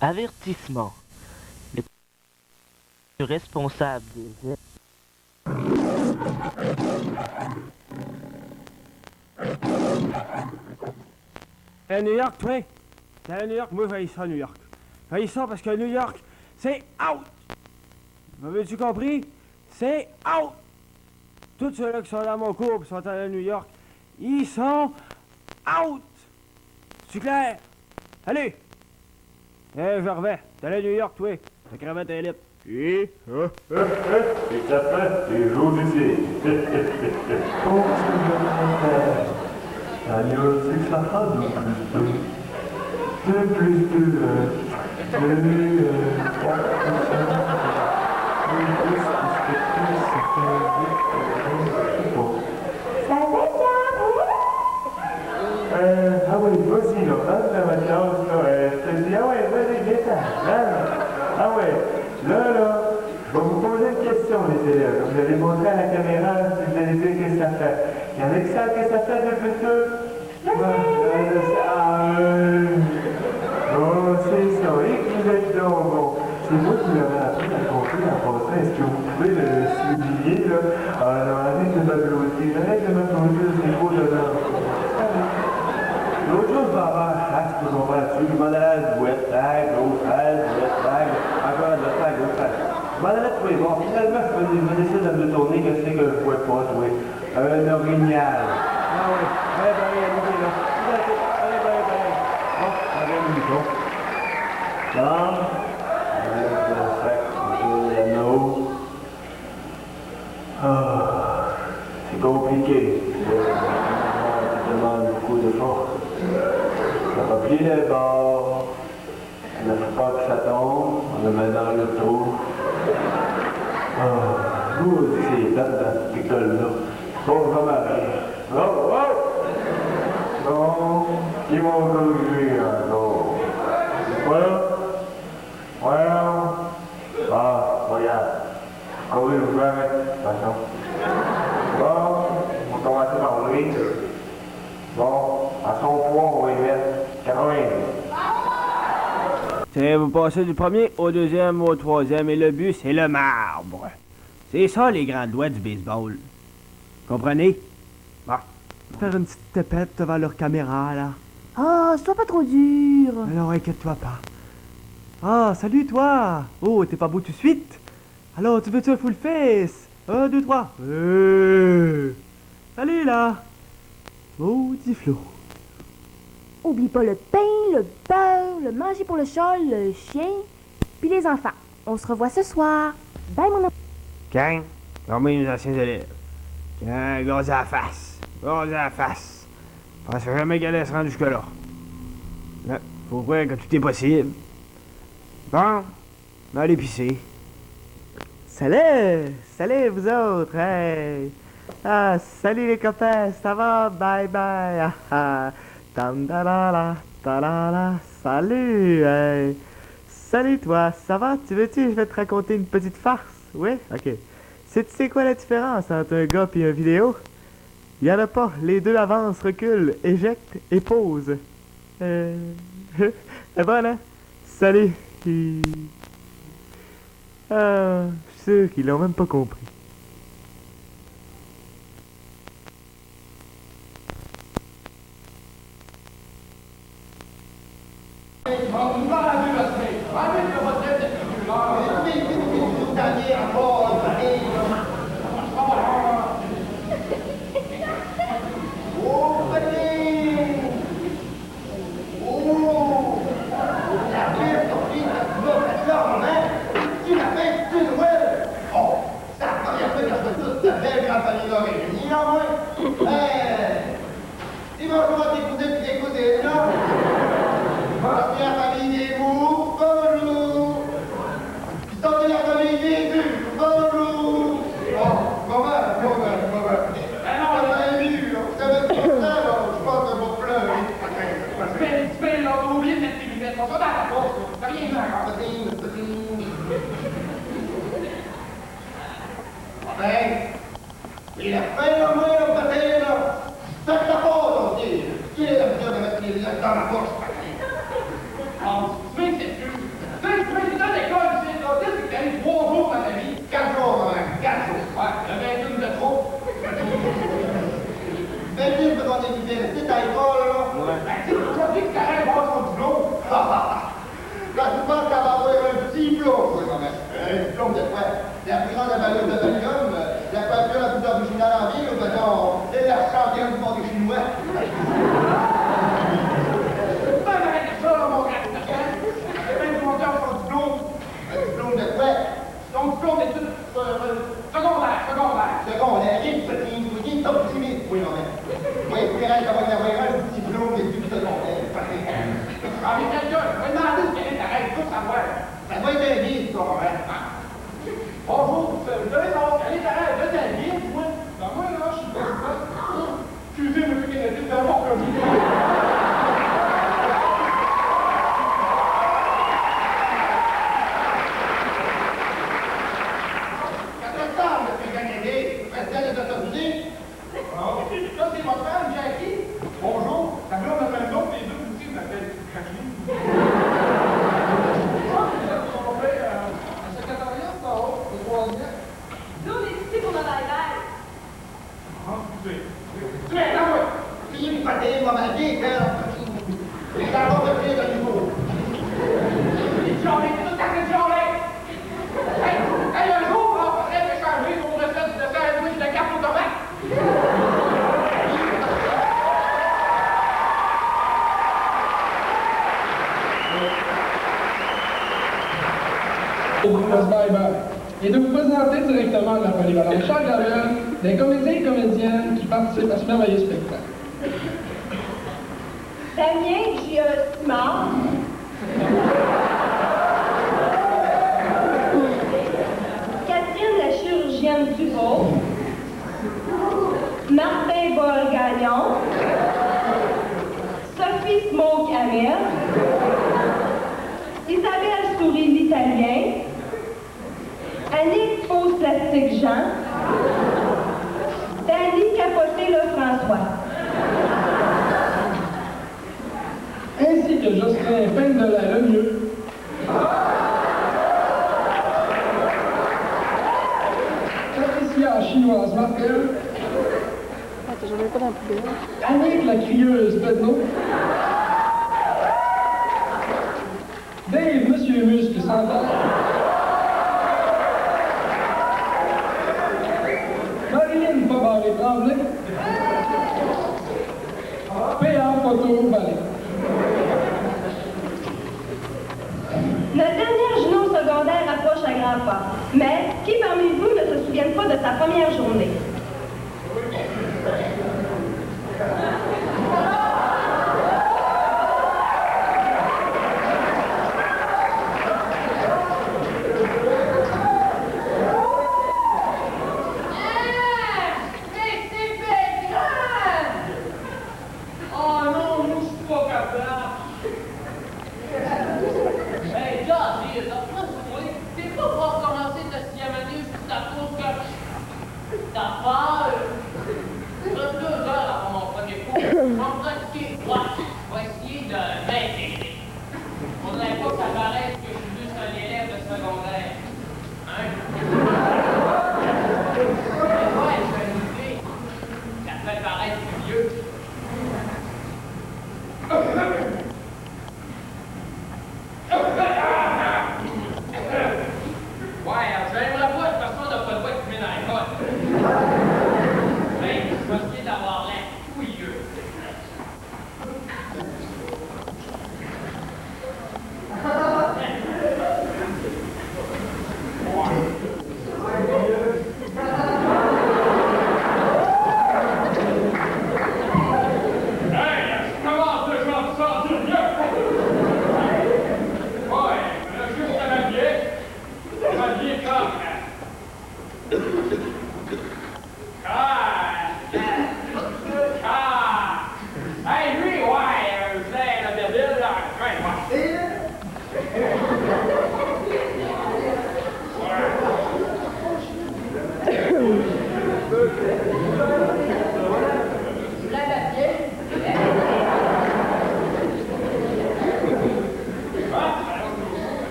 Avertissement. Le responsable des... À New York, toi? T'es à New York? Moi, j'ai ça à New York. J'ai ça parce que New York, c'est out! M'avais-tu compris? C'est out! Tous ceux-là qui sont dans mon cours et sont allés à New York, ils sont out! C'est clair? Allez! Je reviens. T'es allé à New York, toi? Ta cravate est élite. Et ça fait des jours d'ici. Oh, alors, c'est que ça fera de plus de, ah oui, vas-y, là, rentre dans ma classe, là, je te dis, ah ouais, vas-y, viens-t'en, ah ouais, là, je vais vous poser une question, les élèves. Vous allez montrer à la caméra, si vous allez dire qu'est-ce que ça fait. Et avec ça, qu'est-ce que ça fait de futur? Oh, c'est ça, et que vous êtes donc bon. C'est moi qui l'avais appris à compter en passant. Est-ce que vous pouvez le souligner, là? Alors, arrête de m'applaudir, c'est beau de l'heure. L'autre chose, va avoir chasse pour mon frère dessus. Je m'en allais à la douette, gauche, douette, encore à la gauche. Je m'en allais trouver. Bon, finalement, je décide de me tourner, que c'est que je ne pouvais pas jouer. Un orignal. Ah oui, allez, allez, là. Allez. Bon, allez, le micro. Bon, l'anneau. Ah, c'est compliqué. Ça demande beaucoup de force. On va plier les bords, on ne faut pas que ça tombe, on le met dans le trou. Ah, nous aussi, c'est plate dans cette école-là. Bon, je vais m'arrêter. Oh! Non, ils m'ont corrigé encore. Regarde. Oui, je vais avec, de toute façon. Bon, on va commencer par lui. Bon, à son poids, on va y mettre 80. Tiens, vous passez du premier au deuxième au troisième et le but, c'est le marbre. C'est ça, les grandes lois du baseball. Comprenez? Bon. Faire une petite tapette devant leur caméra, là. Oh, sois pas trop dur. Alors, inquiète-toi pas. Ah, salut, toi. Oh, t'es pas beau tout de suite? Alors, tu veux-tu un full face? 1, 2, 3. Salut, là. Maudit Flo. Oublie pas le pain, le beurre, le manger pour le chat, le chien, puis les enfants. On se revoit ce soir. Bye, mon ami. Gang, dormez les anciens élèves. Gang, gaz à la face. Gaz à la face. Je penserais jamais qu'elle allait se rendre jusque-là. Là, faut croire que tout est possible. Bon, allez pisser. Salut, vous autres, hey. Ah, salut les copains, ça va? Bye bye. Ah, ah. Tam da la la, ta la la. Salut, hey. Salut toi, ça va? Tu veux-tu, je vais te raconter une petite farce? Oui? Ok. Tu sais quoi la différence entre un gars et un vidéo? Il y en a pas, les deux avancent, reculent, éjectent et posent. C'est bon, hein? Salut. Ah, je suis sûr qu'ils l'ont même pas compris. Il a fait la main au patin, là. Faites la pause, on dit. Qui est la besoin de mettre les lunettes dans la poche, patin? Oh, mais c'est plus. mais ta gueule, va demander ce qu'elle est, arrête, tout savoir. Ça va être un livre, toi, hein? Bonjour, vous avez son allez, arrête, va être un livre, moi. Ben, moi, là, je suis pas. Excusez, monsieur Kennedy, c'est un bon comme président des États-Unis. Ça, c'est votre femme, Jackie. Bonjour. Ta blonde m'appelle l'autre, les deux aussi m'appellent Jacqueline. On fait un secrétariat, c'est en haut, le troisième. Nous, on est ici pour le bail-bail. Ah, excusez. Tu es là, oui. Fille, vous partez, moi, ma vie, père. Les gens vont venir de nouveau. Les gens, tout à fait gens-là. Hey, un jour, on va faire échanger nos recettes de sandwich de carte aux tomates. Bye-bye. Et de vous présenter directement de la polyvalence Charles Gravel, des comédiens et comédiennes qui participent à ce merveilleux spectacle. Damien Simard. Catherine la chirurgienne Duveau. Martin Paul-Gagnon. Sophie Smoke-Amel. Isabelle Souris l'Italien. Annick Pose Plastique Jean. Danny Capoté le François. Ainsi que Jocelyn Pendelet le mieux. Patricia Chinoise Martel. Annick la crieuse Bedno. Dave Monsieur Muscle Santal. Marilyn Fabaré Tremblay. P.A. Photo Ballet. Notre dernière jumeau secondaire approche à grands pas. Mais qui parmi vous ne se souviennent pas de sa première journée?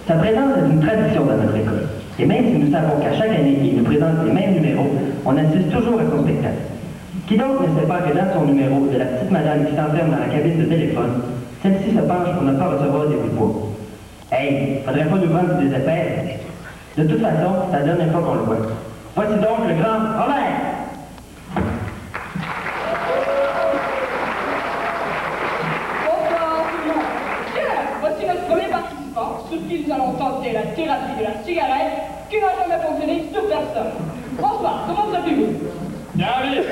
Sa présence est une tradition dans notre école. Et même si nous savons qu'à chaque année, il nous présente les mêmes numéros, on assiste toujours à son spectacle. Qui donc ne sait pas que dans son numéro de la petite madame qui s'enferme dans la cabine de téléphone, celle-ci se penche pour ne pas recevoir des coups de bois. Hey, faudrait pas nous vendre des épais. De toute façon, c'est la dernière fois qu'on le voit. Voici donc le grand Robert! Bonsoir tout le monde. Tiens, voici notre premier participant, sur qui nous allons tenter la thérapie de la cigarette qui n'a jamais fonctionné sur personne. Bonsoir, comment vous appelez-vous? David!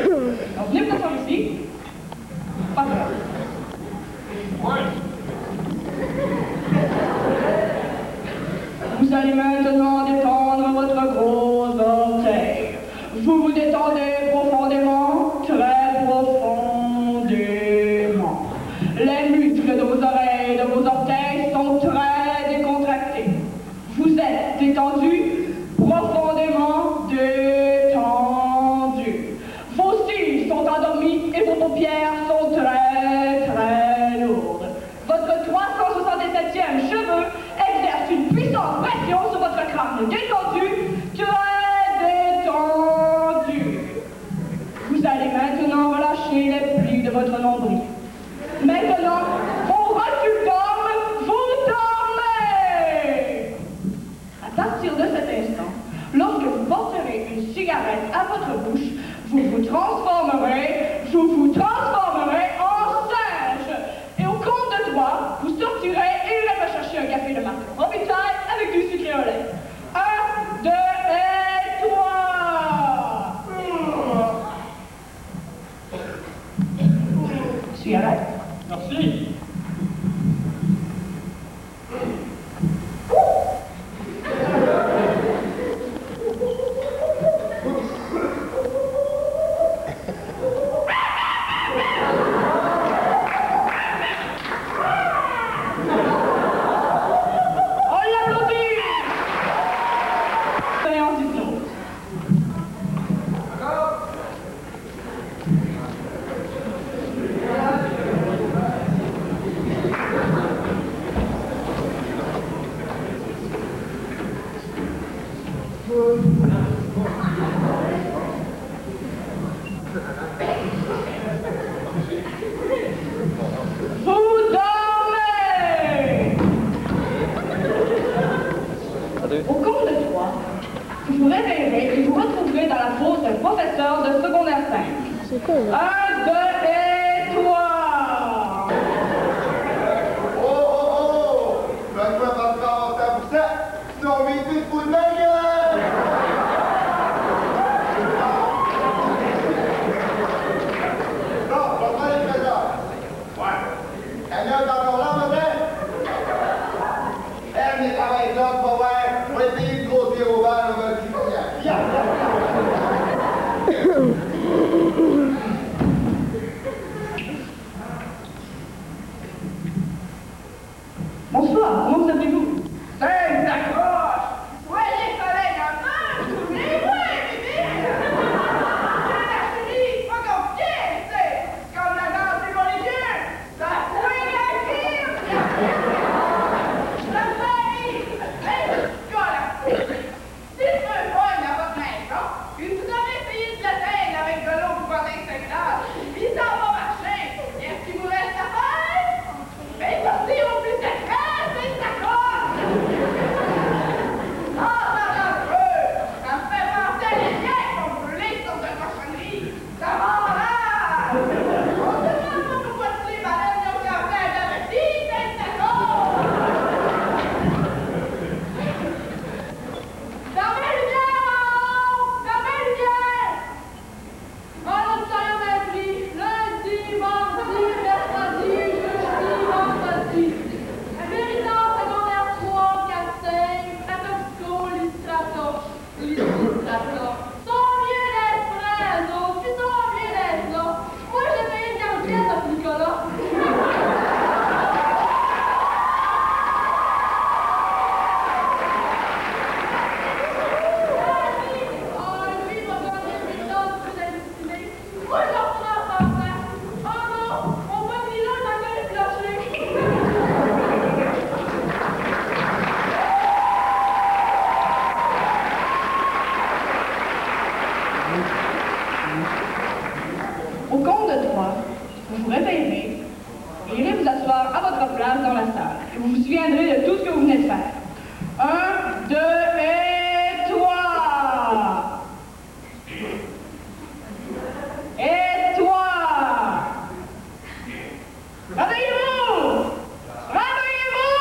Alors, venez vous asseoir ici. Parfait. Oui. Vous allez maintenant détendre votre gros orteil. Vous vous détendez profondément, très profondément. Les muscles de vos oreilles et de vos orteils sont très décontractés. Vous êtes détendu, profondément détendu. Vos cils sont endormis et vos paupières sont très, très lourdes. Votre 367e cheveu exerce une puissante pression sur votre crâne détendu, très détendu. Vous allez maintenant relâcher les plis de votre nombril. Maintenant, au recul d'homme, vous dormez. À partir de cet instant, lorsque vous porterez une cigarette à votre bouche, vous vous transformerez en singe. Et au compte de 3, vous sortirez et irez me chercher un café de marque Robitaille avec du sucré au lait. 1, 2 et 3. Cigarette. Merci. Vous dormez. Au compte de 3, vous vous réveillerez et vous retrouverez dans la pause d'un professeur de secondaire 5. C'est quoi, 1, 2 et 3. Oh, oh, oh! Fais-moi pas faire pour ça! Non, mais c'est pour de ma gueule! Non, pas mal les présents. Ouais. Quelqu'un est encore là, matin? Eh, mais ça va être là, pas vrai. On va essayer de grossir au verre, on va le dire. Bonsoir, comment vous appelez-vous? Hey, t'accroches! Soyez soleil un peu! Souvenez-moi, bébé! La chérie, pas compliqué, c'est comme la danse des molécules! Ça fouille la cire! La famille! Hey, voilà! Si tu veux pas à votre maison, puis vous avez essayé de l'atteindre avec de l'eau pour votre installage, puis ça va marcher! Qu'est-ce qu'il vous reste à faire? Mais sortir au plus secret, c'est ta cause! Ah, ça dangereux! Ça me fait penser à les vieilles qu'on brûlait sur de cochonneries! Ça m'enrage! On se demande pas pourquoi tous les baleines n'ont qu'à faire de la vie, c'est ta cause! Fermez les lumières en haut! Fermez les lumières! Oh, l'autre ça y en a plus! Au compte de 3, vous vous réveillerez et irez vous asseoir à votre place dans la salle. Et vous vous souviendrez de tout ce que vous venez de faire. 1, 2 et 3! Et 3! Réveillez-vous! Réveillez-vous!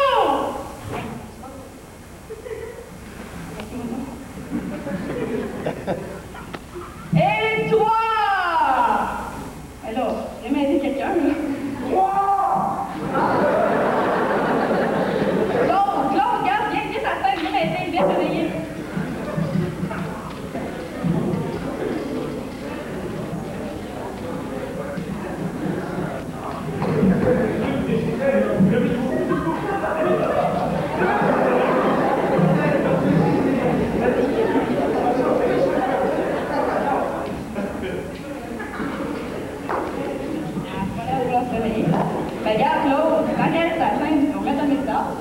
Et 3! Alors, j'aimerais aider quelqu'un, là. Claude, regarde, viens à la scène, viens m'aider, viens réveiller. Ben, regarde, Claude, tant qu'elle est à la scène, on met un message.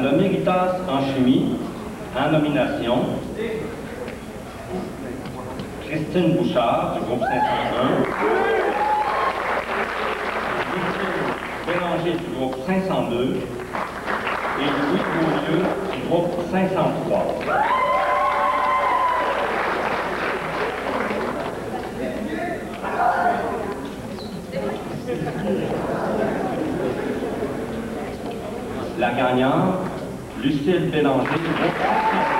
Le Méritas en chimie, en nomination, Christine Bouchard du groupe 501, Lucille Bélanger du groupe 502 et Louis Beaulieu du groupe 503. La gagnante, Lucille Bélanger, du groupe 503.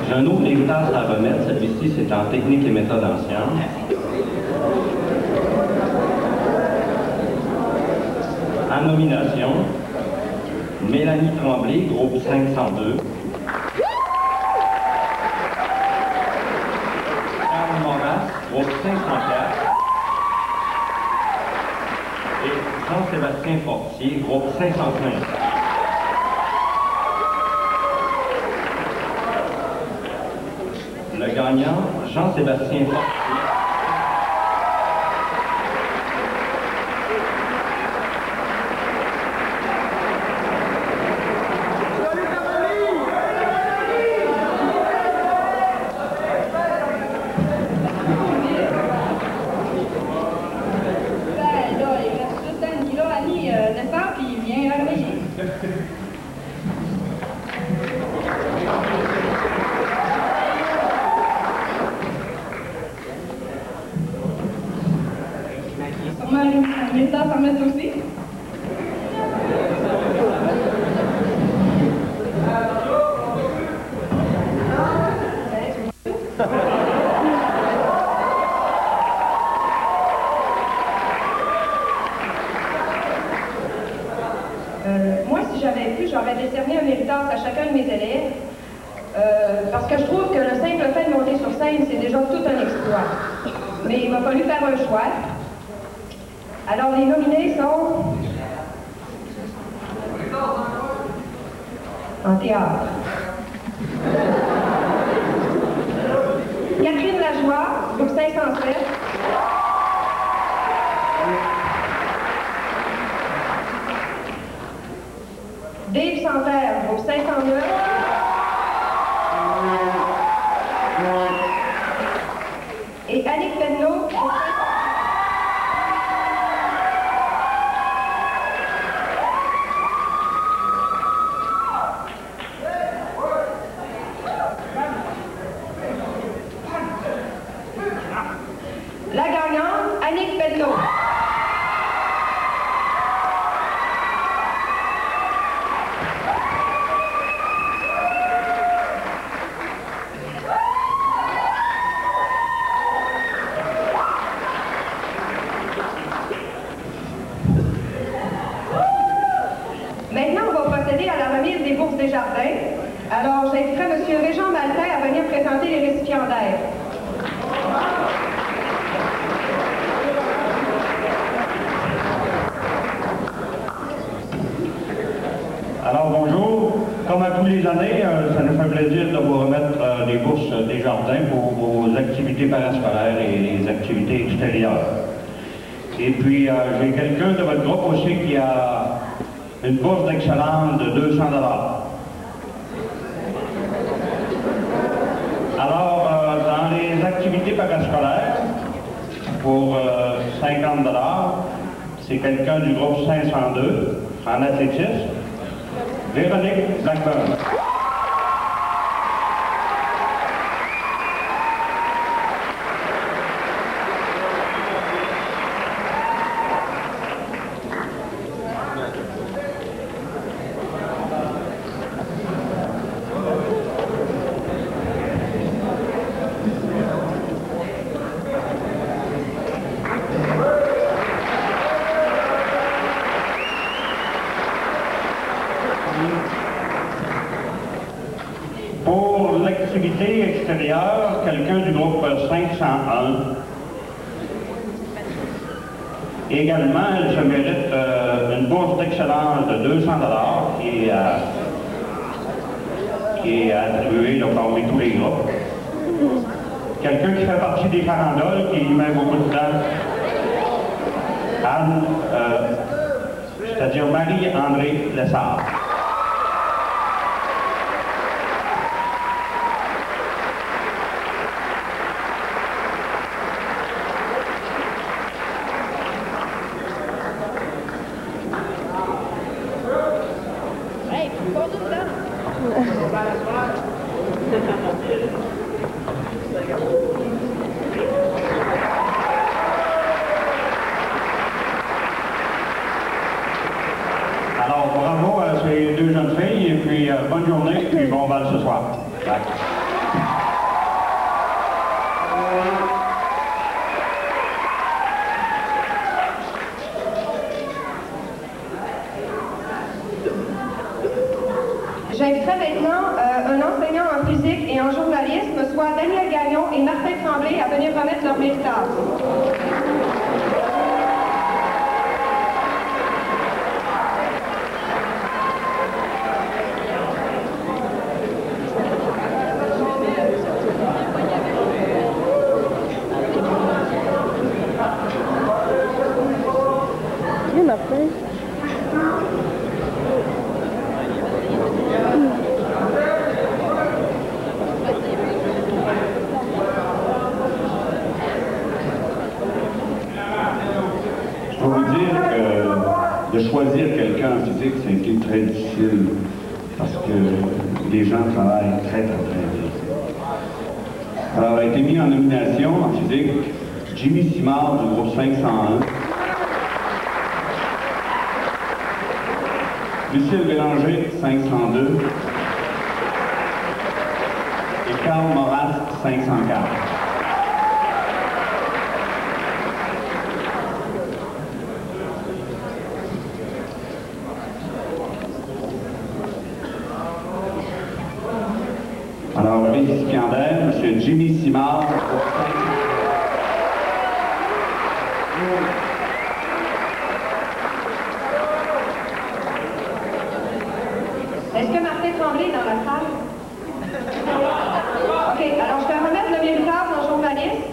J'ai un autre héritage à remettre. Celui-ci, c'est en technique et méthode en sciences. En nomination, Mélanie Tremblay, groupe 502. groupe 504. Et Jean-Sébastien Fortier, groupe 505. Le gagnant, Jean-Sébastien Fortier. Ça met aussi. Moi, si j'avais pu, j'aurais décerné un héritage à chacun de mes élèves, parce que je trouve que le simple fait de monter sur scène, c'est déjà tout un exploit. Mais il m'a fallu faire un choix. Alors, les nominés sont en théâtre. Catherine Lajoie, groupe 507. Dave Santerre, groupe 509. Et Annick Penneau, groupe 509. La gagnante, Annick Penneau. Maintenant, on va procéder à la remise des bourses des jardins. Alors, j'inviterai M. Régent Maltais à venir présenter les récipiendaires. Alors bonjour, comme à tous les années, ça nous fait plaisir de vous remettre des bourses des jardins pour vos activités parascolaires et les activités extérieures. Et puis j'ai quelqu'un de votre groupe aussi qui a une bourse d'excellence de 200 $. Alors dans les activités parascolaires, pour 50 $, c'est quelqu'un du groupe 502 en athlétisme. Véronique Blackburn. Pour l'activité extérieure, quelqu'un du groupe 501. Également, elle se mérite une bourse d'excellence de 200 $ qui est attribuée là, parmi tous les groupes. Quelqu'un qui fait partie des farandoles, qui y met beaucoup de temps. Anne, c'est-à-dire Marie-André Lessard. Alors, bravo à ces deux jeunes filles, et puis bonne journée, puis bon bal ce soir. Bye. J'inviterai maintenant un enseignant en physique et en journalisme, soit Daniel Gagnon et Martin Tremblay, à venir remettre leur véritable. Je peux vous dire que de choisir quelqu'un en physique, ça a été très difficile parce que les gens travaillent très bien. Alors, a été mis en nomination en physique Jimmy Simard du groupe 501, Lucille Bélanger 502 et Karl Maurras 504. Alors, les récipiendaires, M. Jimmy Simard. Est-ce que Martin Tremblay est dans la salle? OK, alors je vais remettre le véritable en journaliste.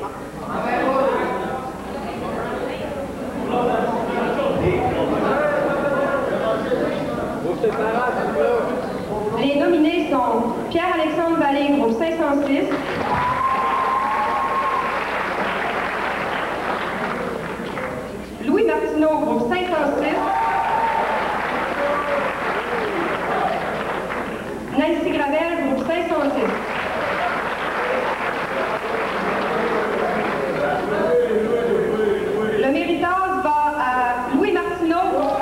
Les nominés sont Pierre-Alexandre Vallée, groupe 506. Louis Martineau, groupe 506. Nancy Gravel, groupe 506. Le méritage va à Louis Martineau, groupe 506.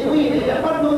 Oui, il n'y a pas de nom de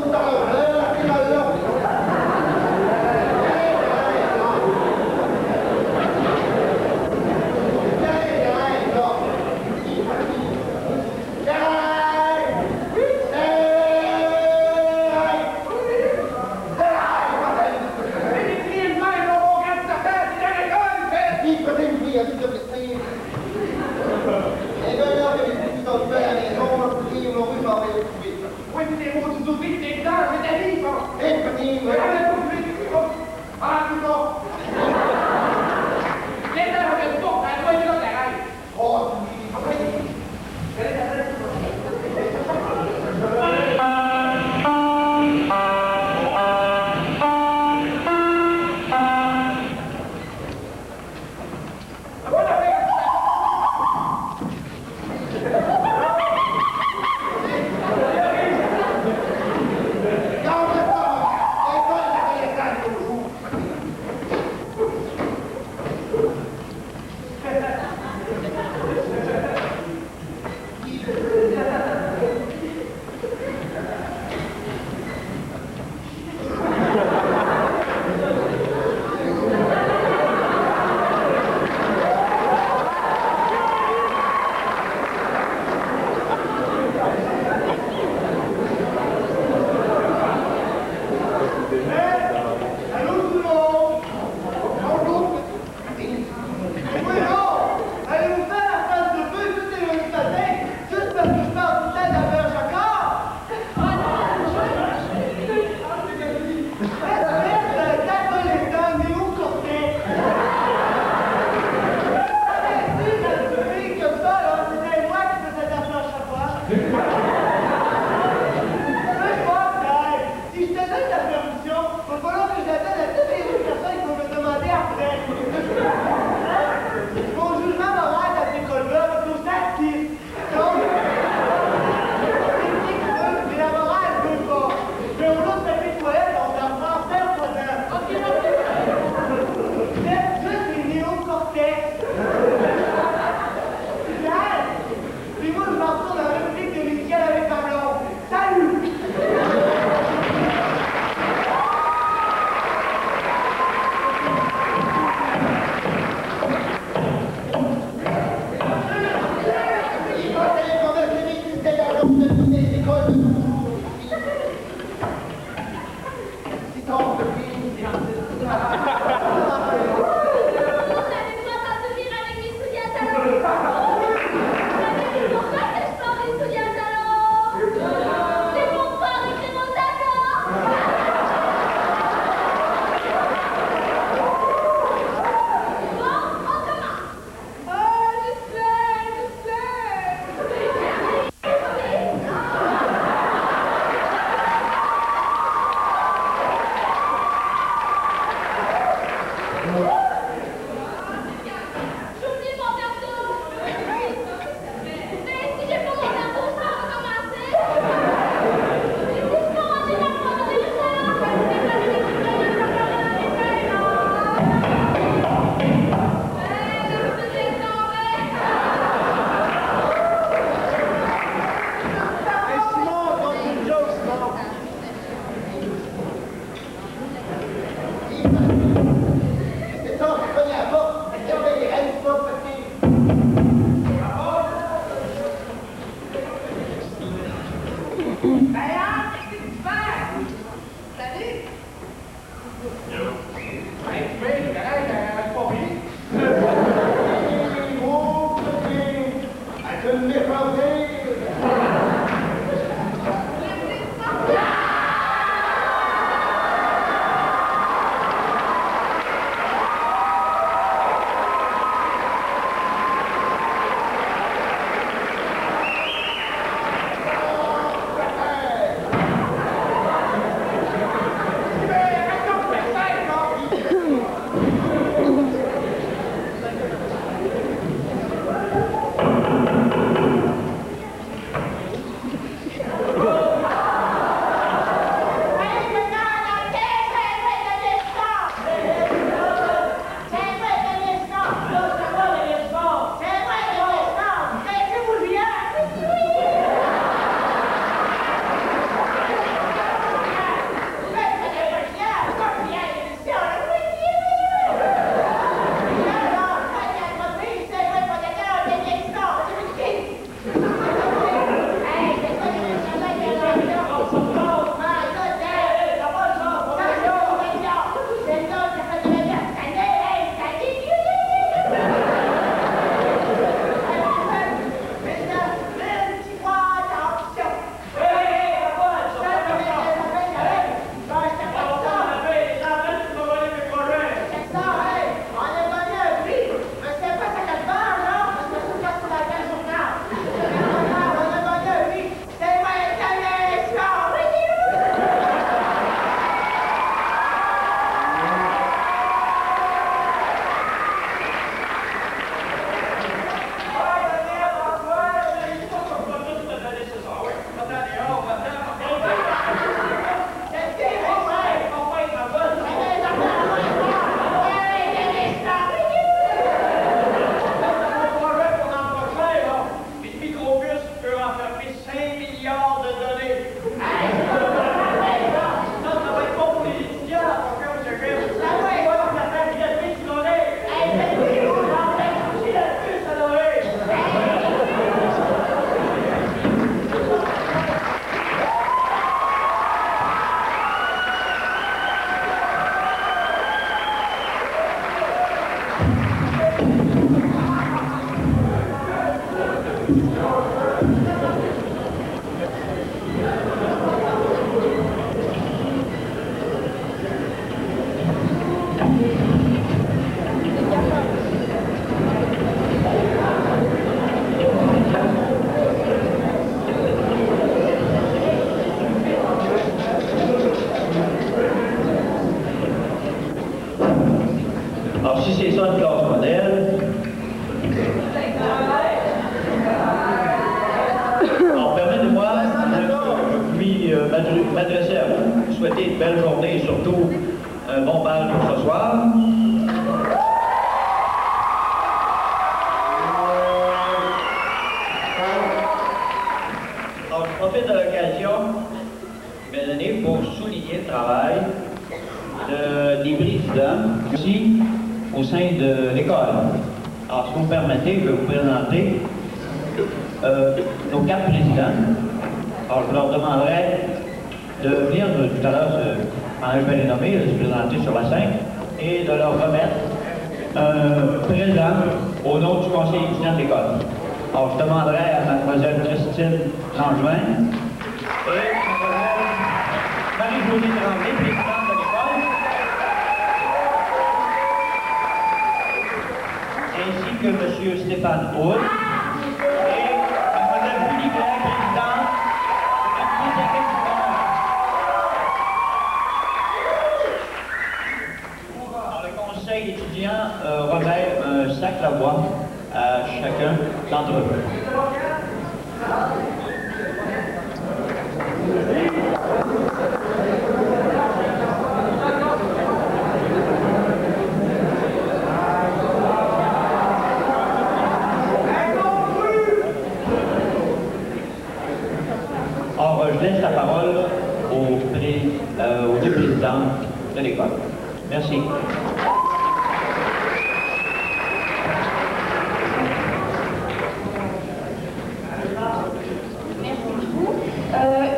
m'adresser à vous, souhaiter une belle journée et surtout un bon bal pour ce soir. Alors, je profite de l'occasion, mes années, pour souligner le travail des présidents aussi au sein de l'école. Alors, si vous me permettez, je vais vous présenter nos 4 présidents. Alors, je leur demanderai de venir tout à l'heure, je vais les nommer, de se présenter sur la scène et de leur remettre un présent au nom du conseil étudiant de l'école. Alors, je demanderai à mademoiselle Christine Langevin et mademoiselle Marie-Josée Tremblay, présidente de l'école, ainsi que M. Stéphane Houd et mademoiselle Julie Claire, présidente de la 35e secondaire. Alors, le conseil étudiant remet un sac à bois à chacun d'entre eux. Alors, je laisse la parole aux deux présidents de l'école. Merci.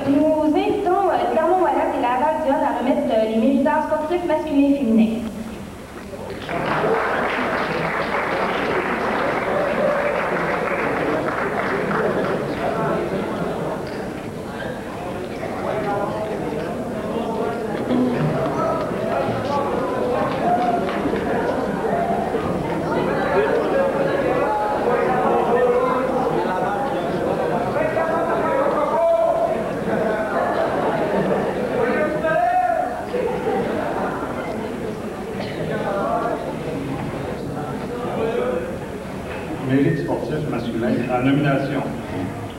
Nous invitons Clermont-Wallat et Laval-Dionne à remettre les militaires sportifs masculins et féminins. Mérite sportif masculin en nomination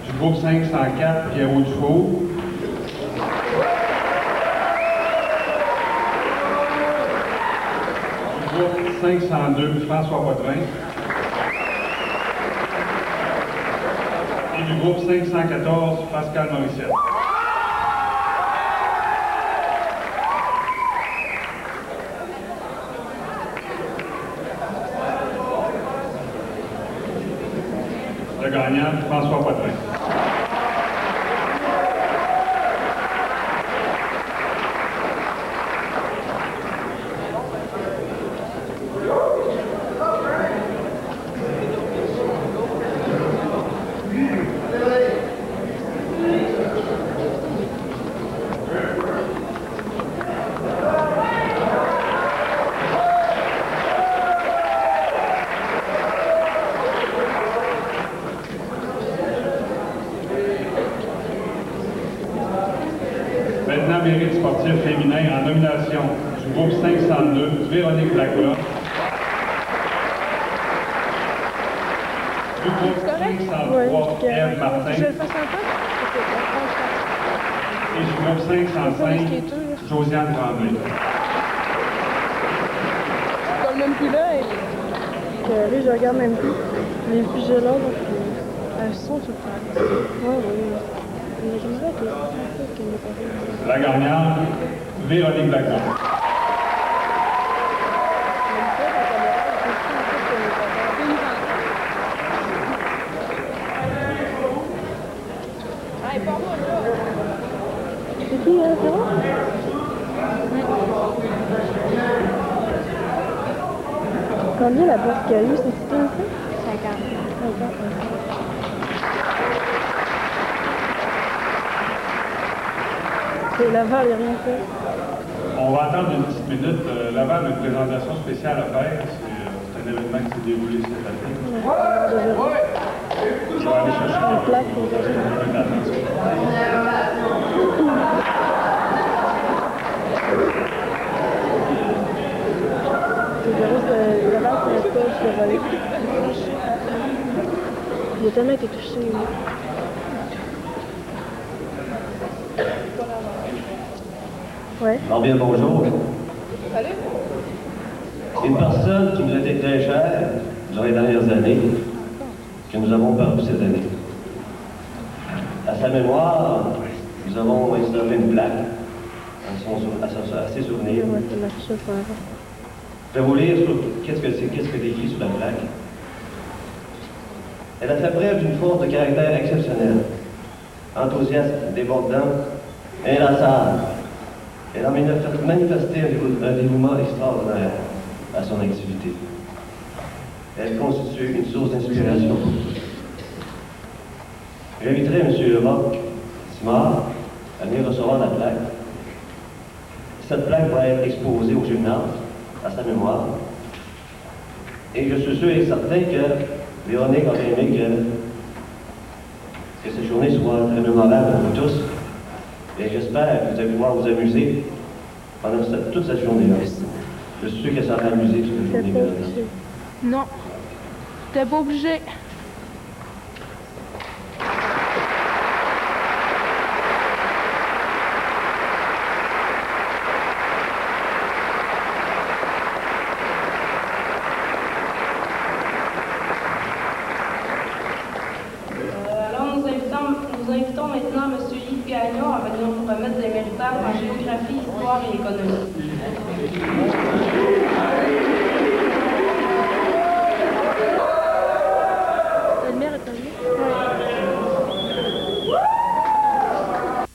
du groupe 504, Pierrot Dufault. Du groupe 502, François Potvin. Et du groupe 514, Pascal Morissette. Le gagnant, François Potvin. Maintenant, mérite sportif féminin en nomination du groupe 502, Véronique Lacroix. Du groupe 503, Ève Martin. Et du groupe 505, Josiane Tremblay. Comme même plus là, et je regarde même plus. Les plus là, donc elles sont tout le temps. Ouais. Mais j'aimerais qu'elle n'ait pas fait. La gagnante, Véronique Lacroix. C'est qui, hein, c'est bon? Combien la bourse qu'il y a eu, c'est 50? 50. Et Laval, il n'y a rien fait. On va attendre une petite minute. Laval a une présentation spéciale à faire. C'est un événement qui s'est déroulé cette année. Je vais aller chercher une plaque pour Il a tellement été touché. Ouais. Alors bien bonjour. Salut. Une personne qui nous a été très chère durant les dernières années, que nous avons perdu cette année. À sa mémoire, nous avons installé une plaque à ses souvenirs. Ouais, c'est la fiche à faire. Je vais vous lire qu'est-ce que c'est écrit sur la plaque. Elle a fait preuve d'une force de caractère exceptionnelle, enthousiaste, débordant, inlassable. Elle a manifesté un dévouement extraordinaire à son activité. Elle constitue une source d'inspiration. J'inviterai M. Roch Simard à venir recevoir la plaque. Cette plaque va être exposée au gymnase, à sa mémoire. Et je suis sûr et certain que Véronique aurait aimé que cette journée soit très mémorable pour vous tous. Et j'espère que vous allez pouvoir vous amuser pendant toute cette journée-là. Je suis sûr que ça va amuser toute la journée. Non. T'es pas obligé. Alors nous invitons maintenant M. Yves Gagnon à venir nous remettre des méritables en géographie, histoire et économie.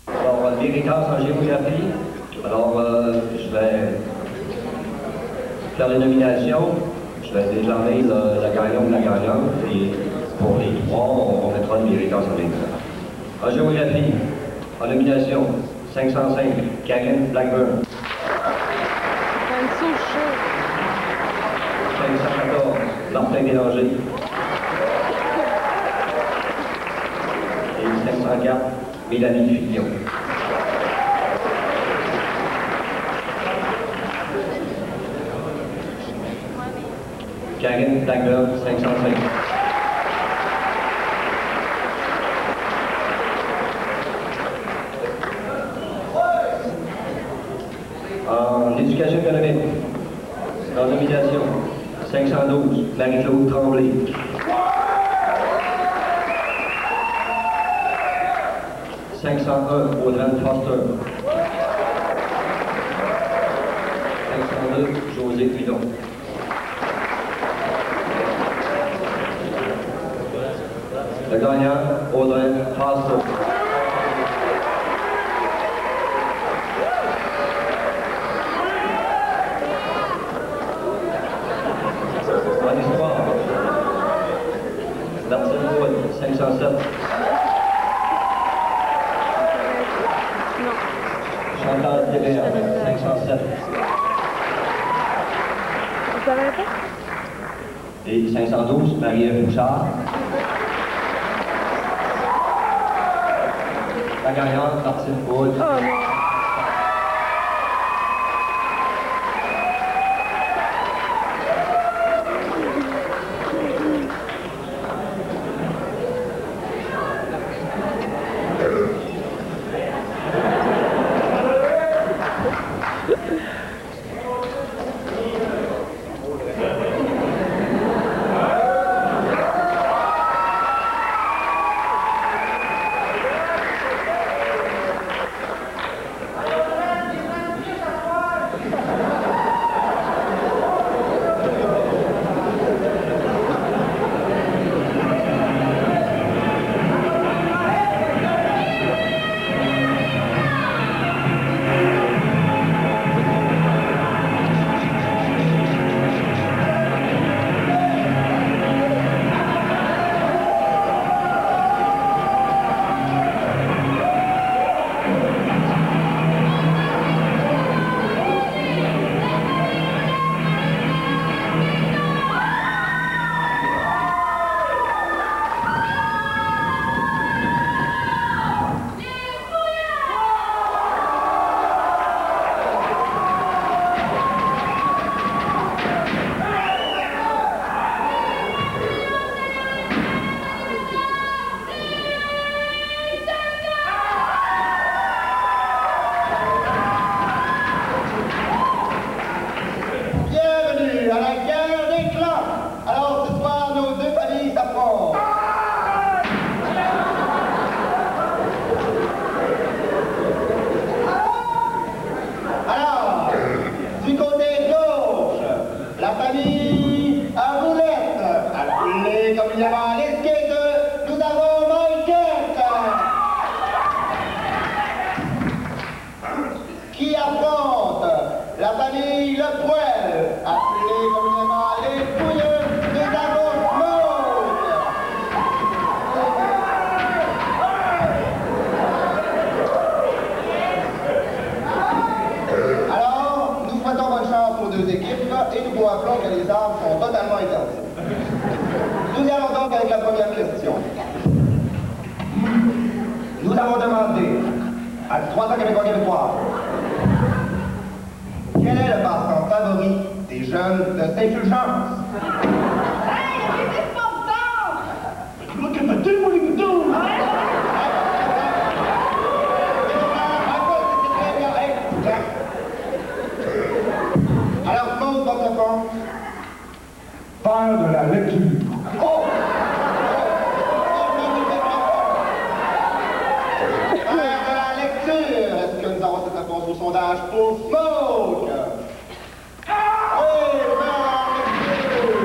Alors, l'héritage en géographie. Alors, je vais faire les nominations. Je vais déclarer la gagnante ou la gagnante. Et pour les trois, on mettra le héritage en héritage. En géographie, en nomination, 505, Karen Blackburn. 514, Martin Bélanger. Et 504, Mélanie Fillon. Karen Blackburn, 505. En éducation économique, en nomination, 512, Marie-Claude Tremblay. 501, Audrey Foster. 502, José Cuidon. Le gagnant, Audrey Foster. En histoire, Martine Wood, 507. Chantal Débert, 507. Vous savez pas? Et 512, Marie-Ève Bouchard. La gagnante, Martine Wood. Oh non. À 300 Québécois québécois. Quel est le passe-temps favori des jeunes de Saint-Fulgence? Hey, c'est pas dedans! Tu m'as capoté, mon limouton! Alors, pose votre réponse. Faire de la lecture. Oh! Faire de la lecture. Est-ce que nous avons cette réponse au sondage pour Smoke? Oui, faire de la lecture.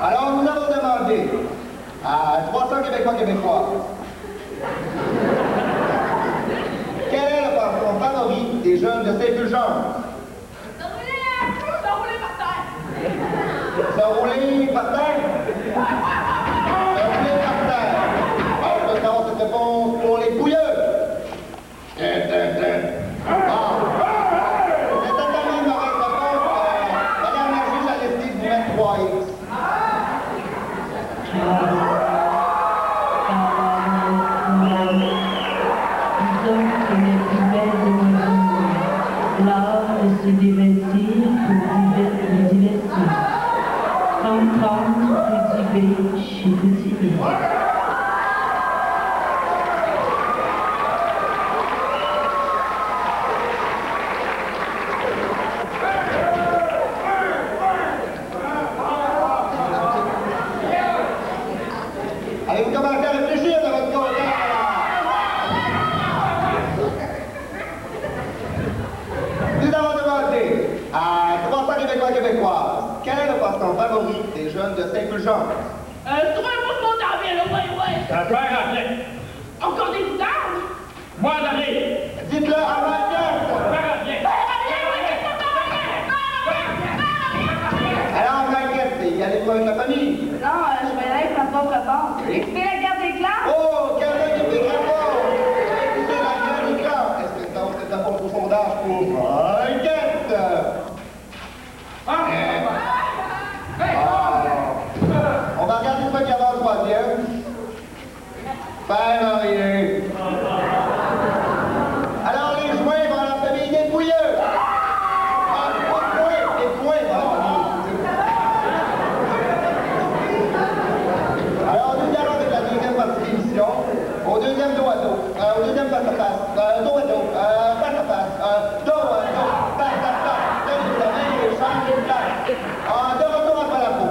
Alors, nous avons demandé à 300 Québécois. Quel est le passe-temps favori des jeunes de Saint-Fulgence? S'enrouler par terre! S'enrouler par terre? S'enrouler par terre. Alors, nous avons cette réponse pour les bouilleux. C'est totalement une mauvaise réponse. Madame la juge a décidé de vous mettre 3X. L'art de se divertir pour les divertir. Comprendre Petit B chez Petit B. Avez-vous commencé à réfléchir de votre côté? Nous avons demandé à 300 Québécoises quel est le passe-temps favori des jeunes de Saint-Fulgence? Trouver un mouvement d'arrière, ouais. Ça fait rappeler. Encore des guitares? Moi d'arrêt. Dites-le à ma tête! Alors, Maguette, y allez-vous avec la famille? Non, je vais aller avec ma propre réponse. Écoutez la garde des clans? Oh, quelqu'un qui pique la porte! Écoutez la gueule du clan! Est-ce que c'est la porte au sondage pour Maguette? On va regarder ce qu'il y a en troisième. Faire rien. Alors, les joints vont à la famille des bouilleux. Des points dans la famille. Alors, nous allons avec la deuxième partie de l'émission. Au deuxième dos à dos. Au deuxième face à face. Dos à dos. Face à face. Dos à dos. Face à face. Tenez la main et changez de place. De retour après la peau.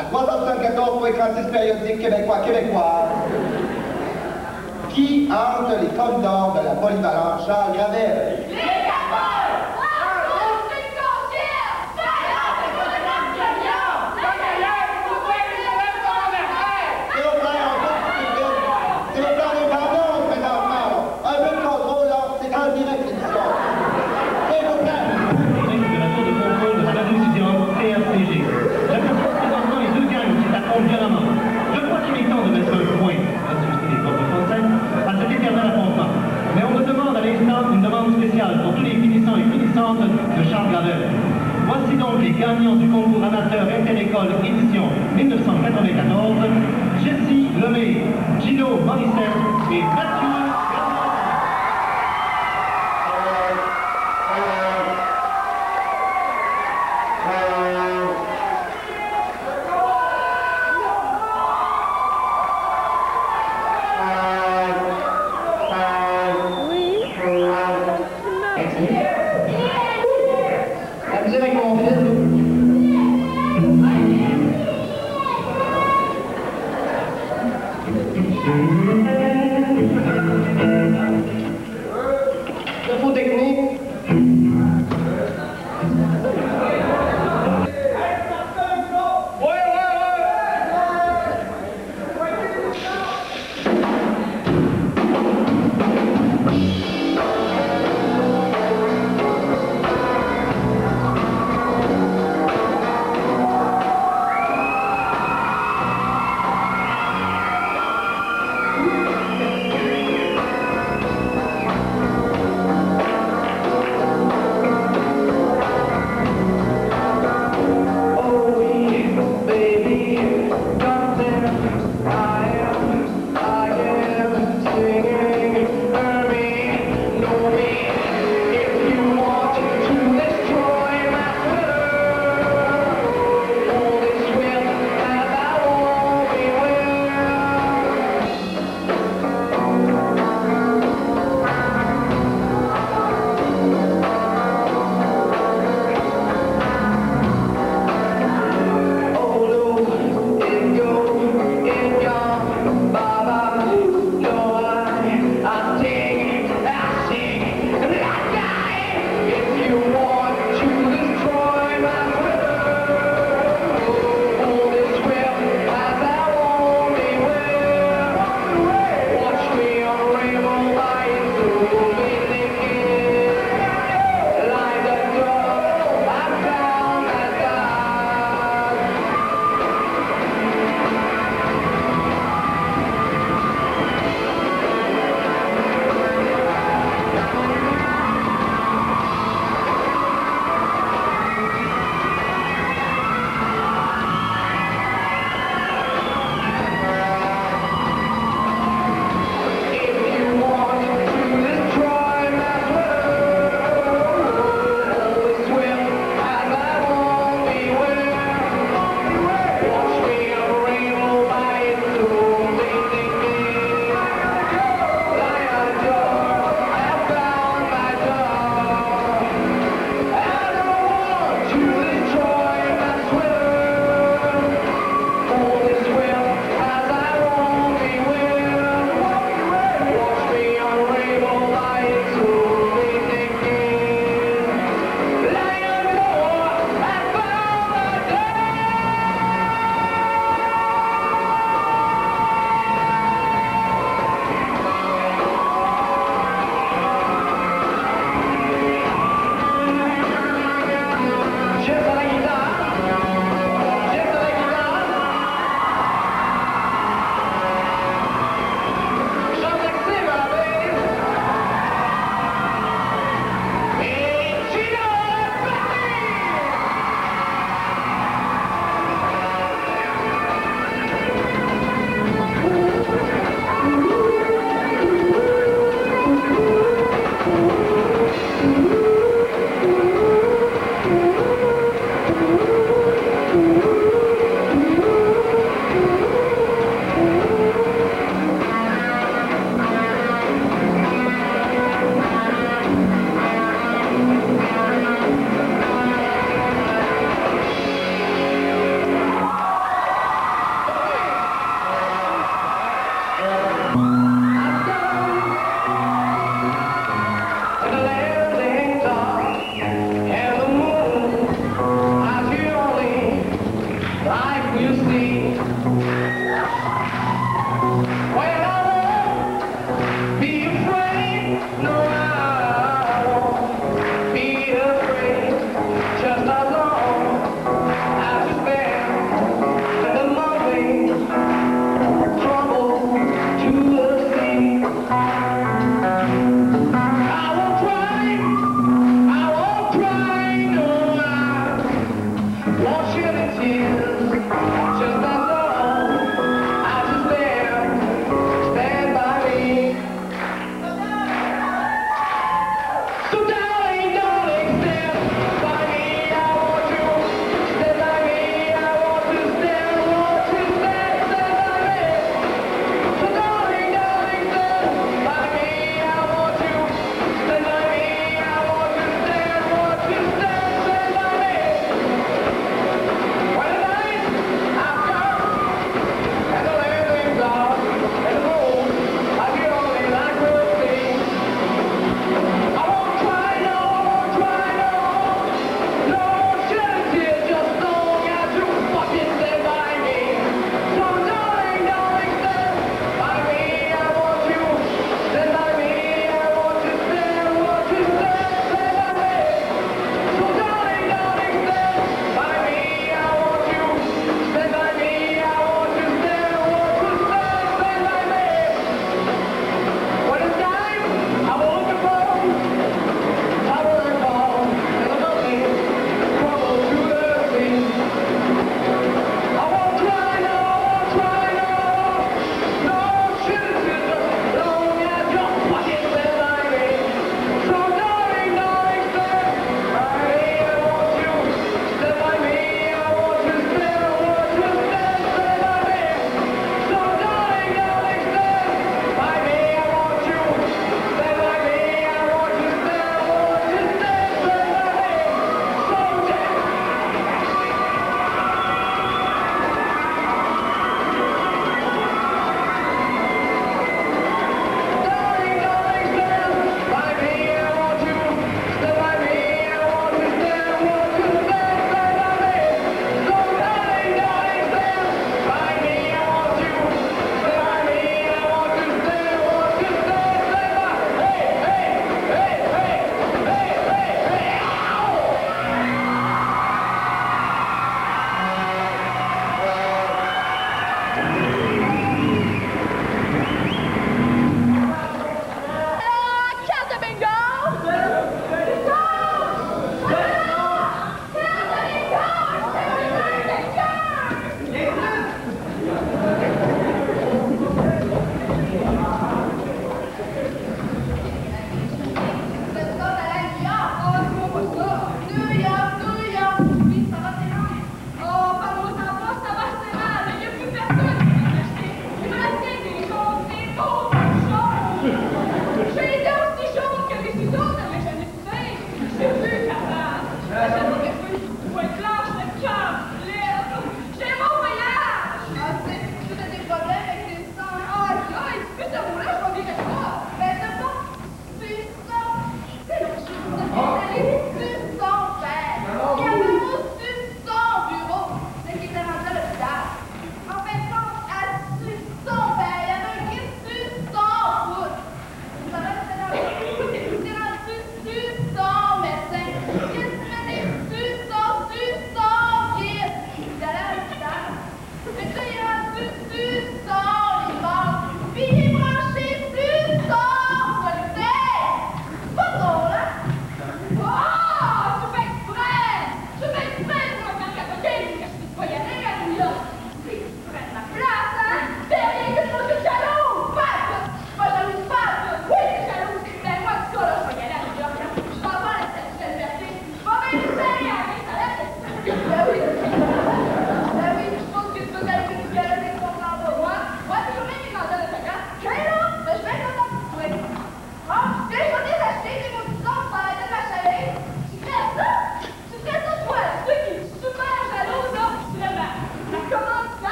à 374.36 périodiques québécoises, qui hante les corridors de la polyvalente Charles Gravel? Les capotes! C'est le plan des vendanges, présentement, là. Un peu de contrôle, là, c'est en direct, l'émission. S'il vous plaît. De la tour de contrôle de Château Sidéron, CRCG. J'aperçois présentement les deux gangs qui s'affrontent violemment. Je crois qu'il est temps de mettre un point, à susciter les portes françaises, à cet éternel affrontement. Mais on me demande à l'instant une demande spéciale pour tous les finissants et finissantes de Charles Gravel. Voici donc les gagnants du concours amateur interécole édition 1994, Jessie Lemay, Gino Morissette et Mathieu. La misère avec mon fils.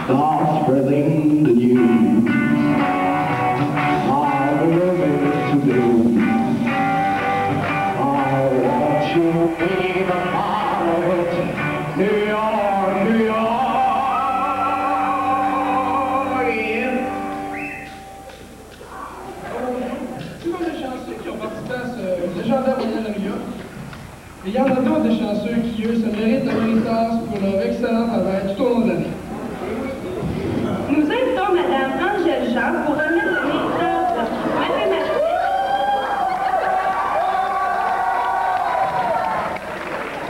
Start spreading the news. All the living to do. I want you to be the part of it. New York, New York. Tout comme les chanceux qui ont participé à ce légendaire voyage à New York, et il y en a d'autres des chanceux qui, eux, se méritent la méritance pour leur excellent travail tout au long de l'année. Nous invitons Mme Angèle Jean pour remettre le mériteur mathématique.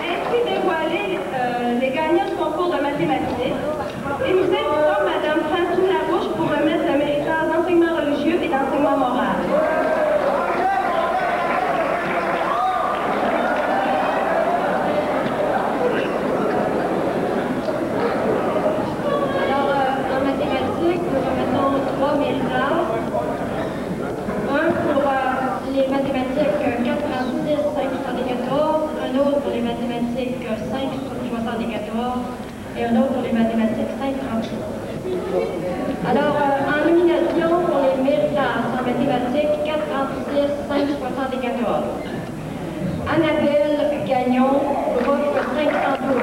Ainsi dévoiler les gagnants du concours de mathématiques. Et nous invitons Mme Francine Larouche pour remettre le mériteur d'enseignement religieux et d'enseignement moral. Les mathématiques 436, 574, un autre pour les mathématiques 574 et un autre pour les mathématiques 536. Alors, en nomination pour les méritats en mathématiques 436, 574. Annabelle Gagnon, groupe 512.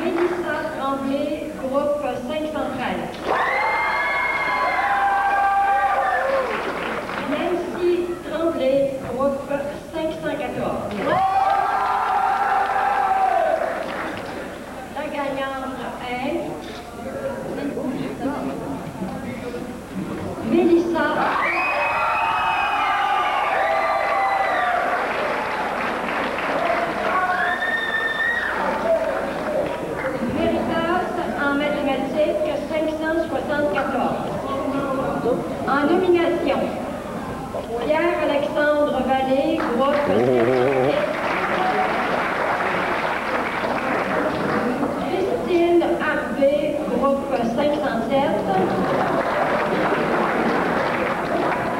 Mélissa Tremblay, groupe 513. Groupe 514. La gagnante est Mélissa. Méritas en mathématiques 574. En nomination, Pierre-Alexandre Vallée, groupe 506. Christine Harvey, groupe 507.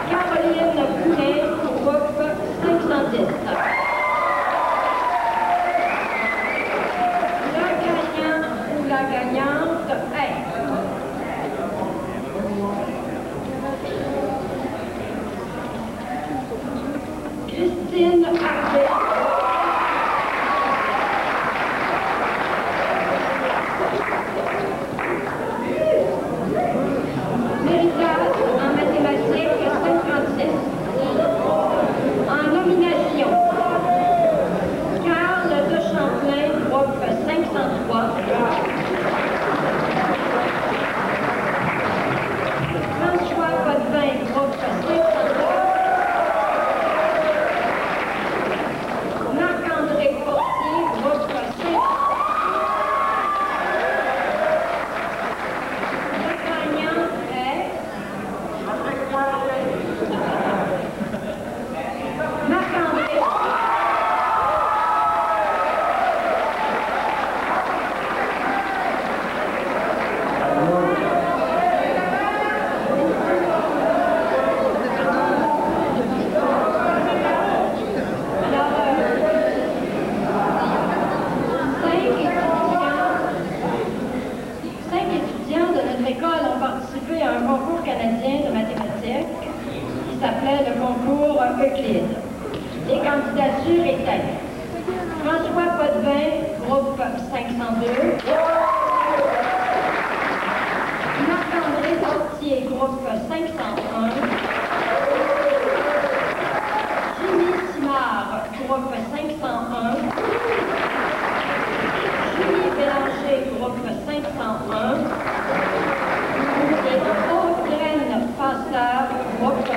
Caroline Poulet, groupe 510. Le gagnant ou la gagnante est Christine Harvey. Méritage en mathématiques 536. En nomination, Carl de Champlain, groupe 503. François Potvin, groupe 503. Marc-André Fortier, groupe 5. Le gagnant est Marc-André. Cinq étudiants de notre école ont participé à un concours canadien de mathématiques qui s'appelait le concours Euclide. Les candidatures étaient François Potvin, groupe 502, Marc-André Fortier, groupe 501, Julie Simard, groupe 501, Julie Bélanger, groupe 501, et Audreyne Pasteur, groupe 501.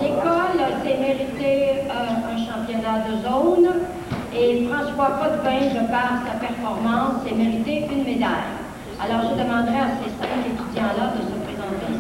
L'école s'est mérité un championnat de zone et François Potvin, de par sa performance, s'est mérité une médaille. Alors je demanderai à ces 5 étudiants-là de se présenter ici.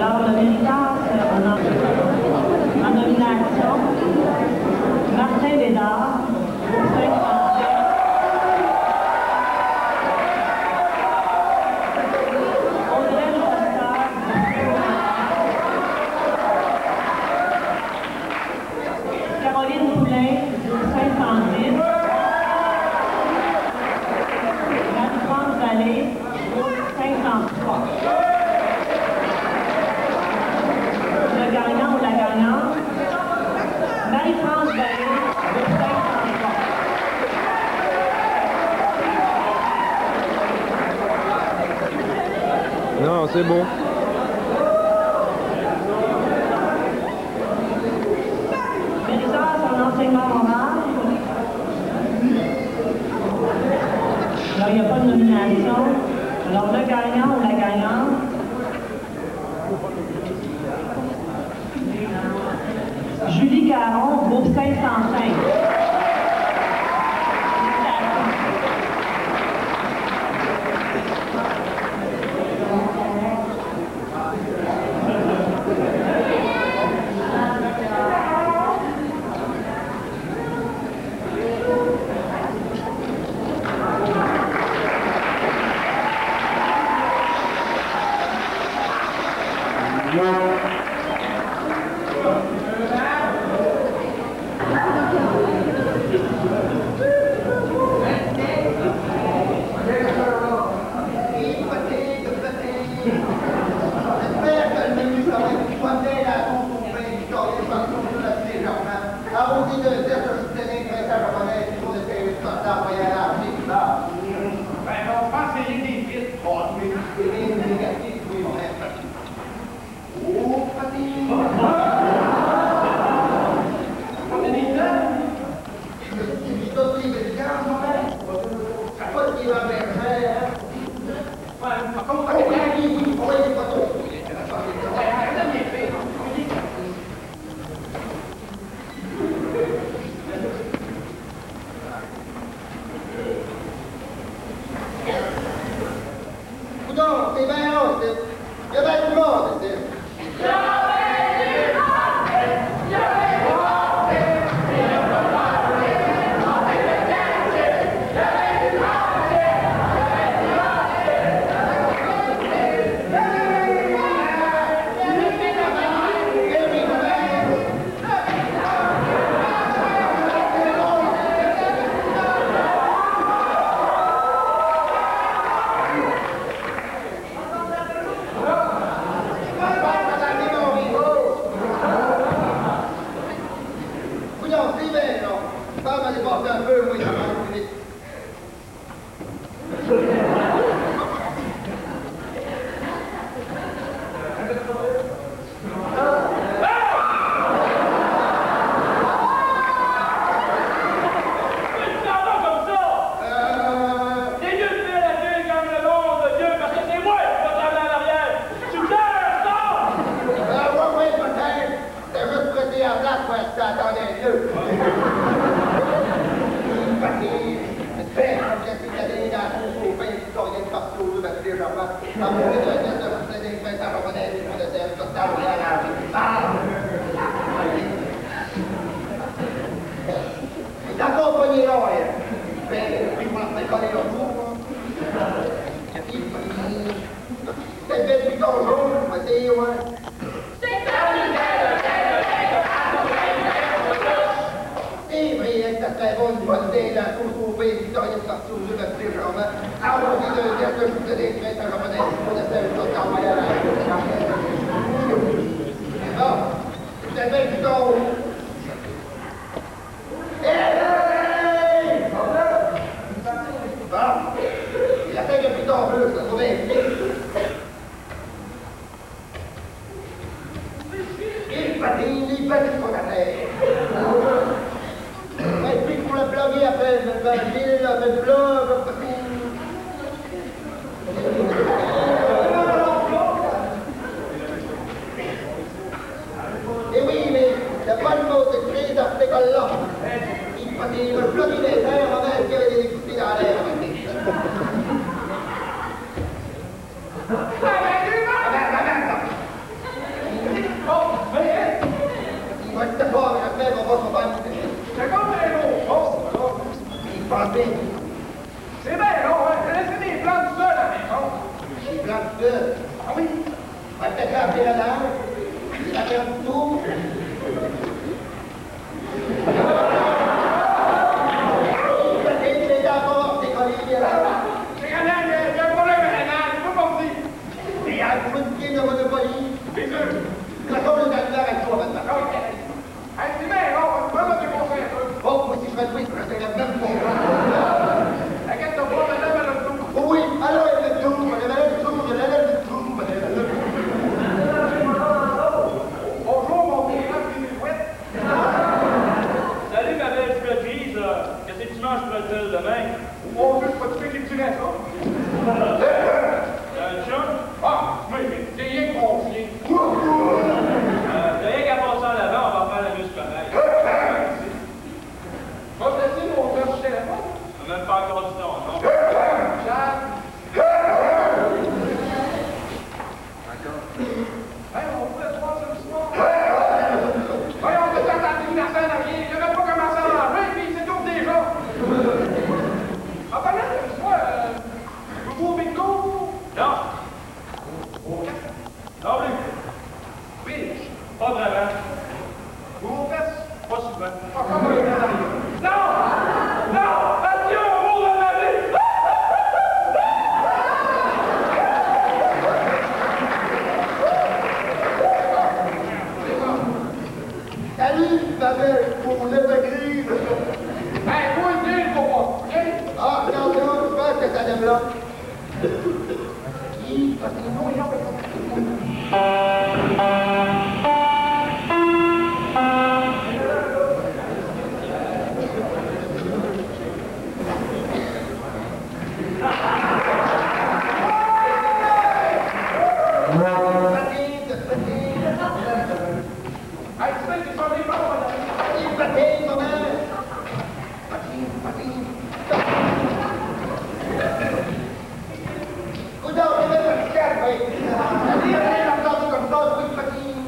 Alors, le méritage en nomination, Martin Bédard, Saint-Français. Audrey Foster, Caroline Poulain, Saint-Francis. Marie-France Vallée, 503. Le gagnant ou la gagnante, Marie-France Vallée, 503. Non, c'est bon. Méritage en enseignement moral. Alors, il n'y a pas de nomination. Alors, le gagnant ou la gagnante, Julie Caron, groupe 505. deux. Ah oui? On va peut-être appeler la dame. Il a fait un tour. C'est d'abord décoller. C'est Renan, il y a un problème, Renan, il faut pas me dire. Il y a un coup de pied de Monopoly. Les deux. La chose est arrivée avec toi maintenant. OK. Hey, c'est bien, on va me déconseiller un peu. Oh, moi, si je fais le je ferai la même chose. Inquiète-toi pas, madame, elle a le tour. Oh oui, alors elle a le tour, elle a le tour, elle a le tour, elle a le tour. Bonjour, mon pirate Pinouette. Salut, ma belle flottise. Qu'est-ce que tu manges pour le demain? Oh, juste pas tuer qui me dirait ça. Un chum? Ah, mais c'est rien que mon chien. T'as rien qu'à passer en avant, on va faire la muscle pareil. Va te laisser mon frère sur téléphone. On n'a même pas encore du temps, non? Jeanne. Hey, on pourrait se voir ce soir. Voyons, on peut s'attendre une affaire à rien. Il n'avait pas commencé à manger, puis il s'étouffe déjà. Ah, ben là, ce soir, vous au bingo? Non. Au café? Non plus. Oui. Pas vraiment. Vous au fesses? Pas souvent. Ah, comment il est arrivé? Non! Non! Adieu, amour de ma vie! Salut, ma belle, pour l'épée. Hey, toi, une grille pour moi, OK? Ah, non, je pense que ça dame-là. Hey, tu sais, c'est sur les bords, madame. Fatigue, ma mère. Fatigue. Coudon, c'est même un calme, oui. Il y a rien entendu comme ça, oui, fatigue.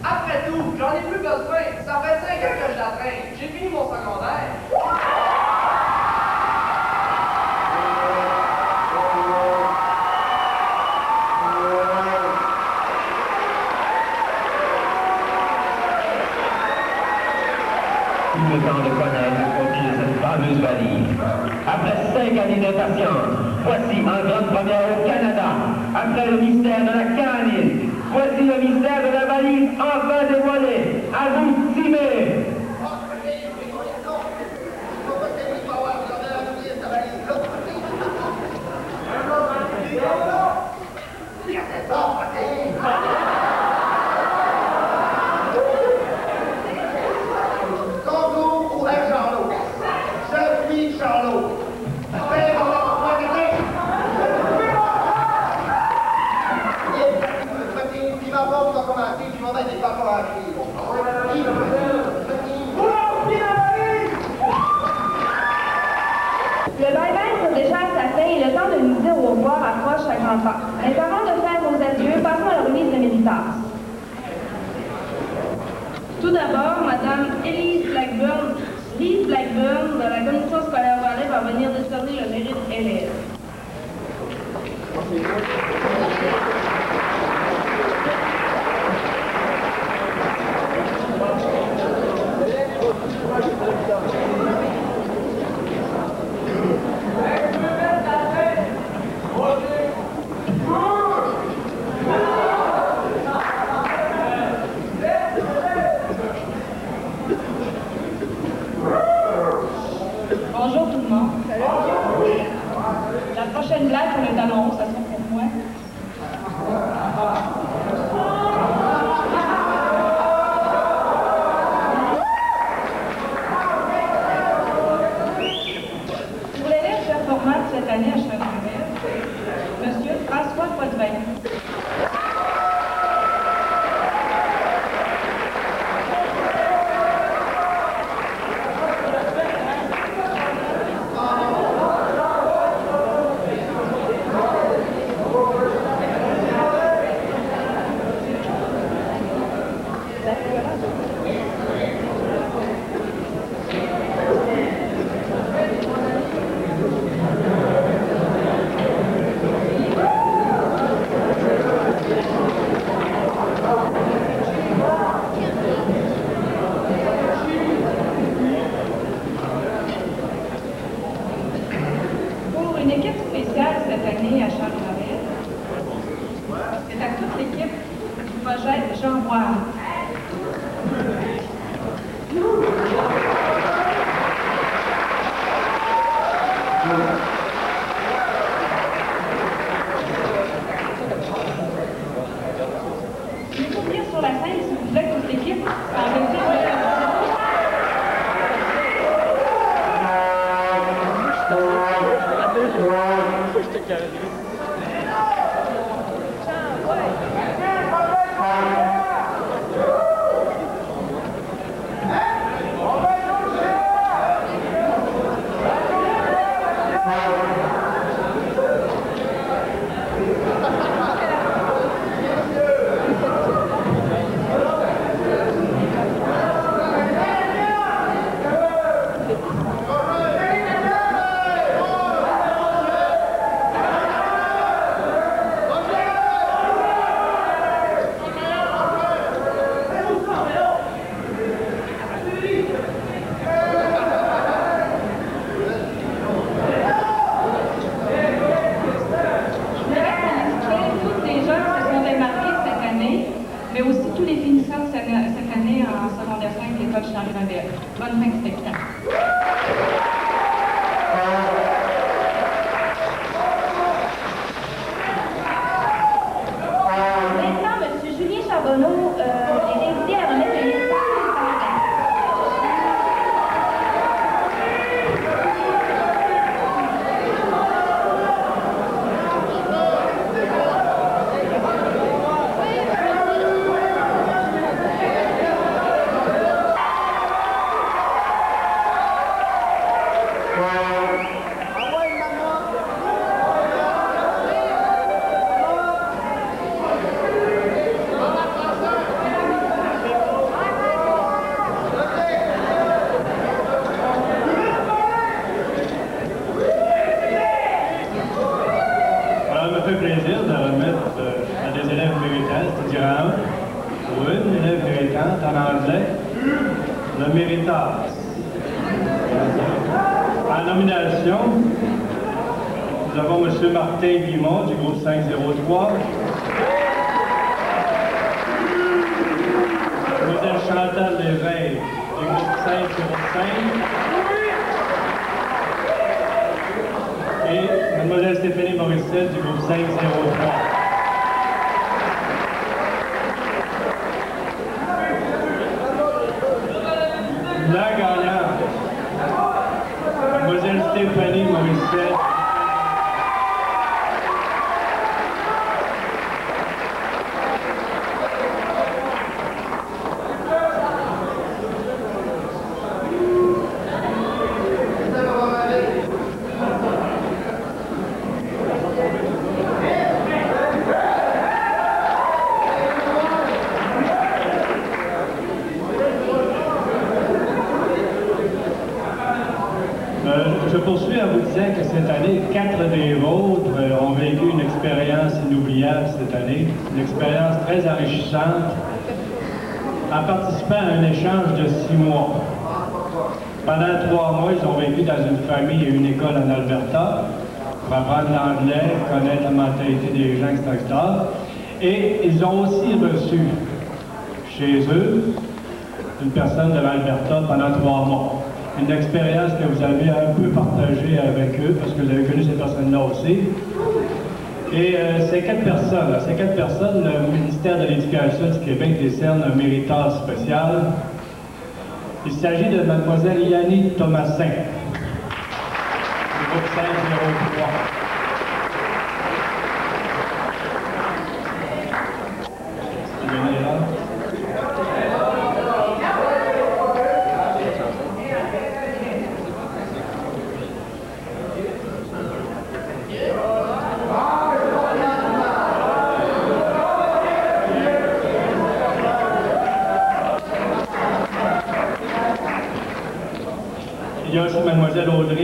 Après tout, j'en ai plus besoin. Ça fait 5 ans que je la traîne. J'ai fini mon secondaire. Il est temps de connaître cette fameuse valise. Après 5 années de patience, voici en grande première au Canada. Après le mystère de la canine, voici le mystère de la valise enfin dévoilé. À vous, Timé! Concours ou Charlot. Je suis Charlot. Fais mon magasin. Puis ma porte va commencer, puis mon maître n'est pas commencé. Le bye-bye tire déjà à sa fin et le temps de nous dire au revoir approche à grands pas. Mais avant de faire nos adieux, passons à la remise de méritas. Tout d'abord, Madame Elise Blackburn, de la commission scolaire Valais, va venir décerner le mérite élève. Bonjour tout le monde. La prochaine blague pour le talon, ça sera pour moi. pas de vin. Pour une équipe spéciale cette année à Charles-Ravel, c'est à toute l'équipe du projet Jean Bois. Je vais vous venir sur la scène, s'il vous plaît, toute l'équipe, en réussite mais aussi tous les finissants de cette année en secondaire 5 de l'école Charles-Ravel. Bonne fin de spectacle. Maintenant, M. Julien Charbonneau est invité à remettre le message. Plaisir de remettre à des élèves méritants, c'est-à-dire à un ou une élève méritante en anglais, le méritage. En nomination, nous avons M. Martin Guimond du groupe 503, Mme Chantal Léveille du groupe 505 et Mlle Stéphanie Morissette du groupe 503. La gagnante, Mlle Stéphanie Morissette. Je poursuis en vous disant que cette année, 4 des vôtres ont vécu une expérience inoubliable cette année, une expérience très enrichissante, en participant à un échange de 6 mois. Pendant 3 mois, ils ont vécu dans une famille et une école en Alberta pour apprendre l'anglais, connaître la mentalité des gens, etc. Et ils ont aussi reçu chez eux une personne de l'Alberta pendant 3 mois. Une expérience que vous avez un peu partagée avec eux, parce que vous avez connu ces personnes-là aussi. Et ces 4 personnes, le ministère de l'Éducation du Québec décerne un méritage spécial. Il s'agit de Mlle Yannick Thomasin, du groupe 503.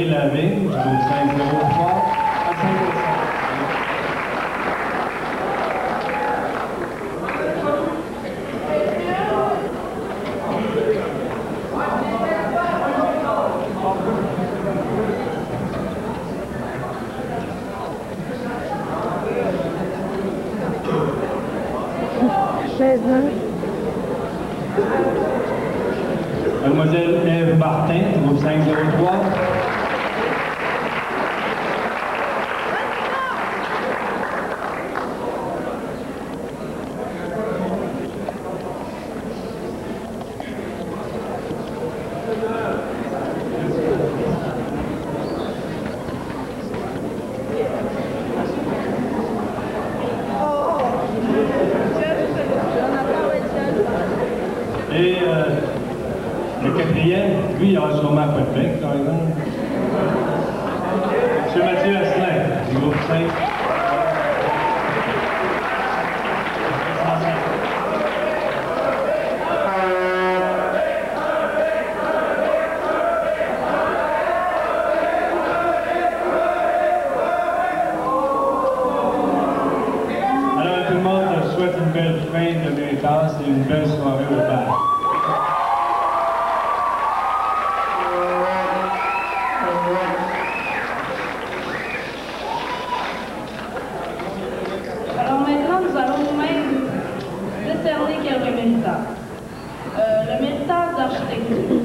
Lavigne, du groupe 503 à Saint-Vincent. Mademoiselle Ève Martin, groupe 503. Et le quatrième, lui, il aura sûrement pas de bec, par exemple. M. Mathieu Asselin, du groupe 5. Alors, tout le monde souhaite une belle fin de mes classes et une belle soirée au bar. Alors maintenant, nous allons nous-mêmes décerner quelques méritats. Le méritage d'architecture.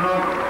Gilbert!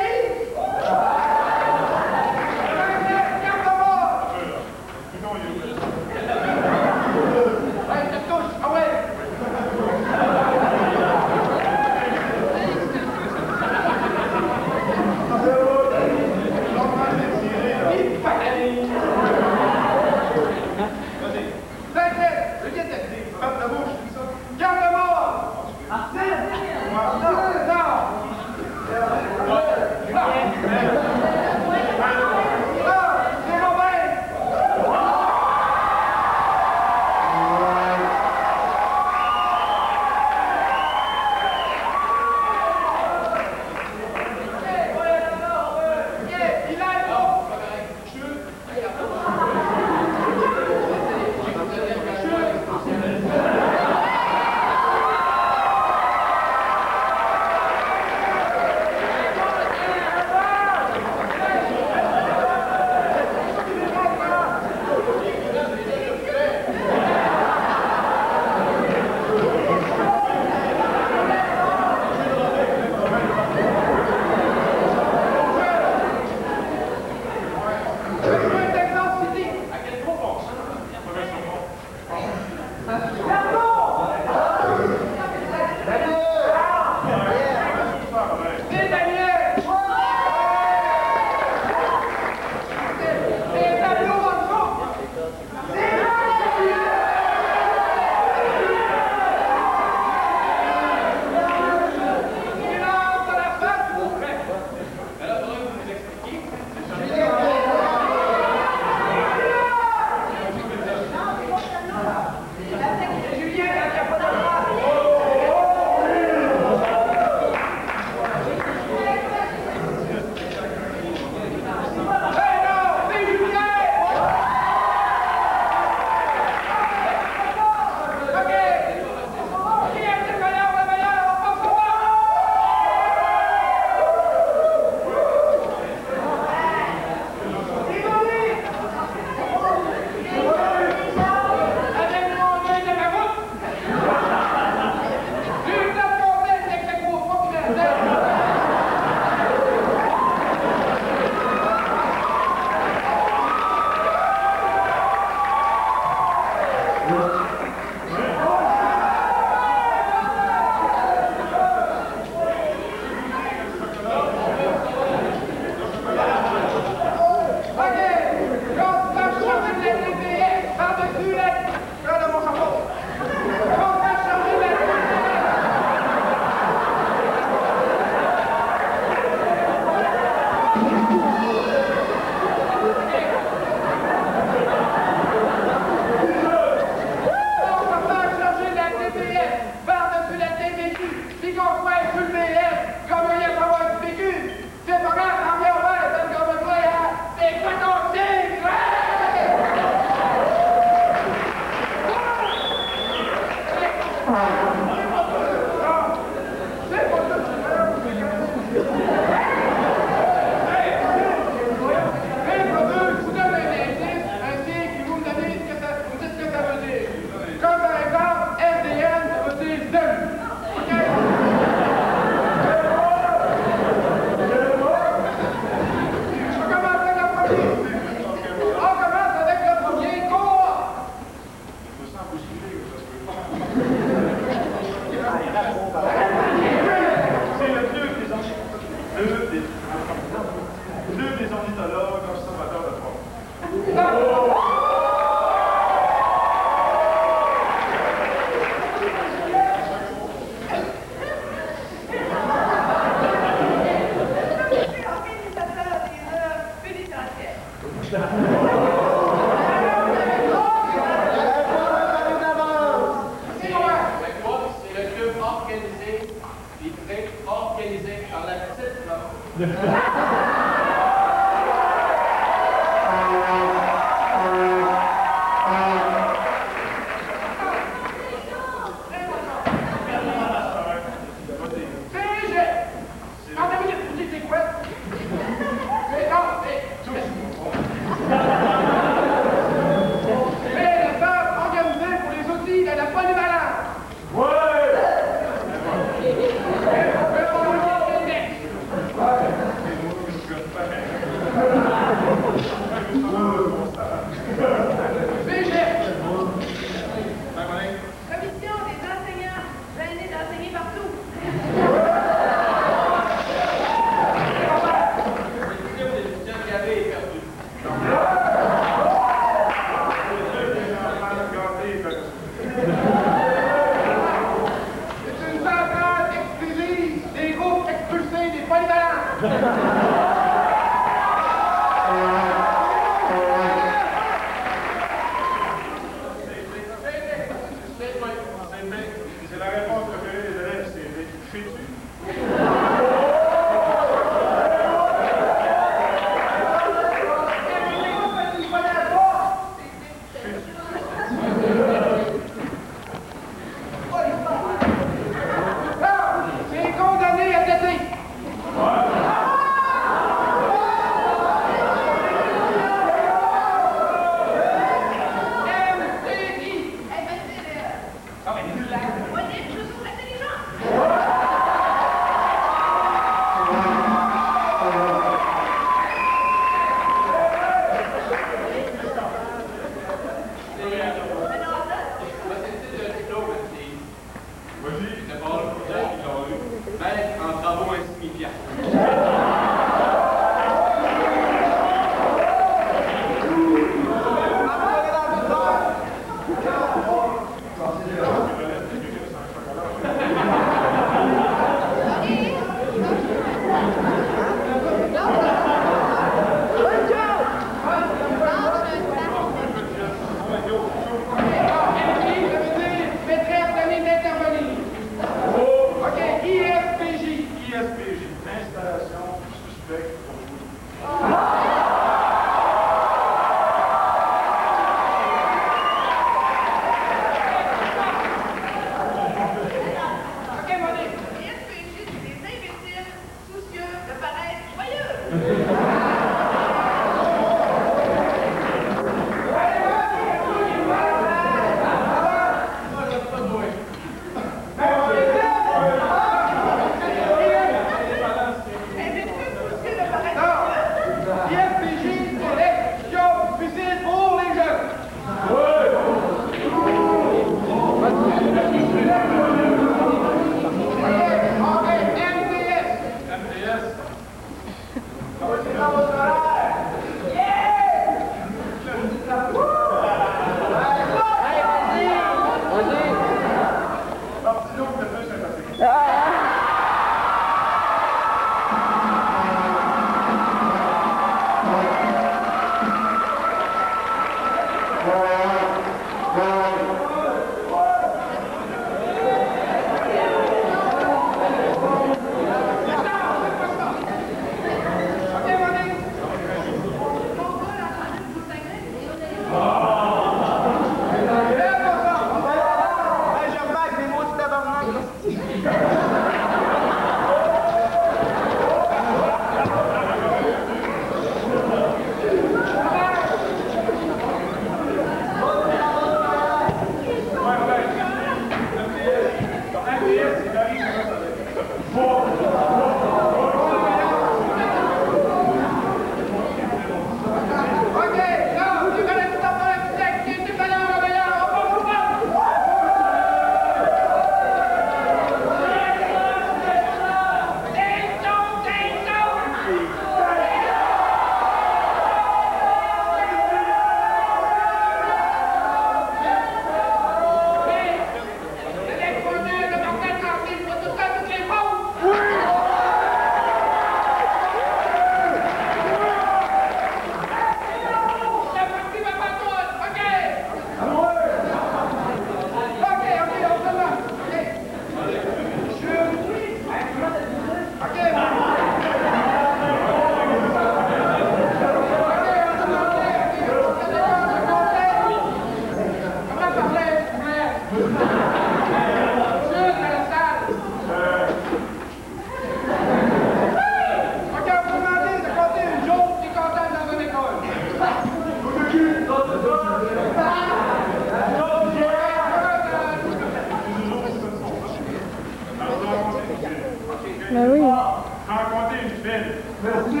Ben oui. Rencontrer une fille. Merci.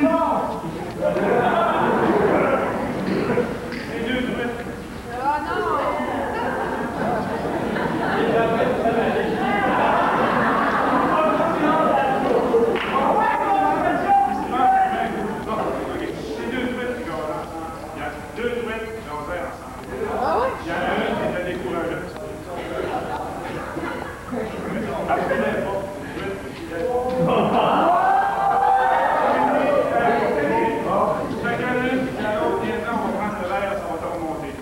Les deux trucs. Ah non! Deux truites qui jasaient ensemble. Ah ouais? Il y en a une qui était décourageuse. Appelez-les pas. Chacun d'eux qui dit à l'autre, viens on va prendre le verre, ça va te remonter.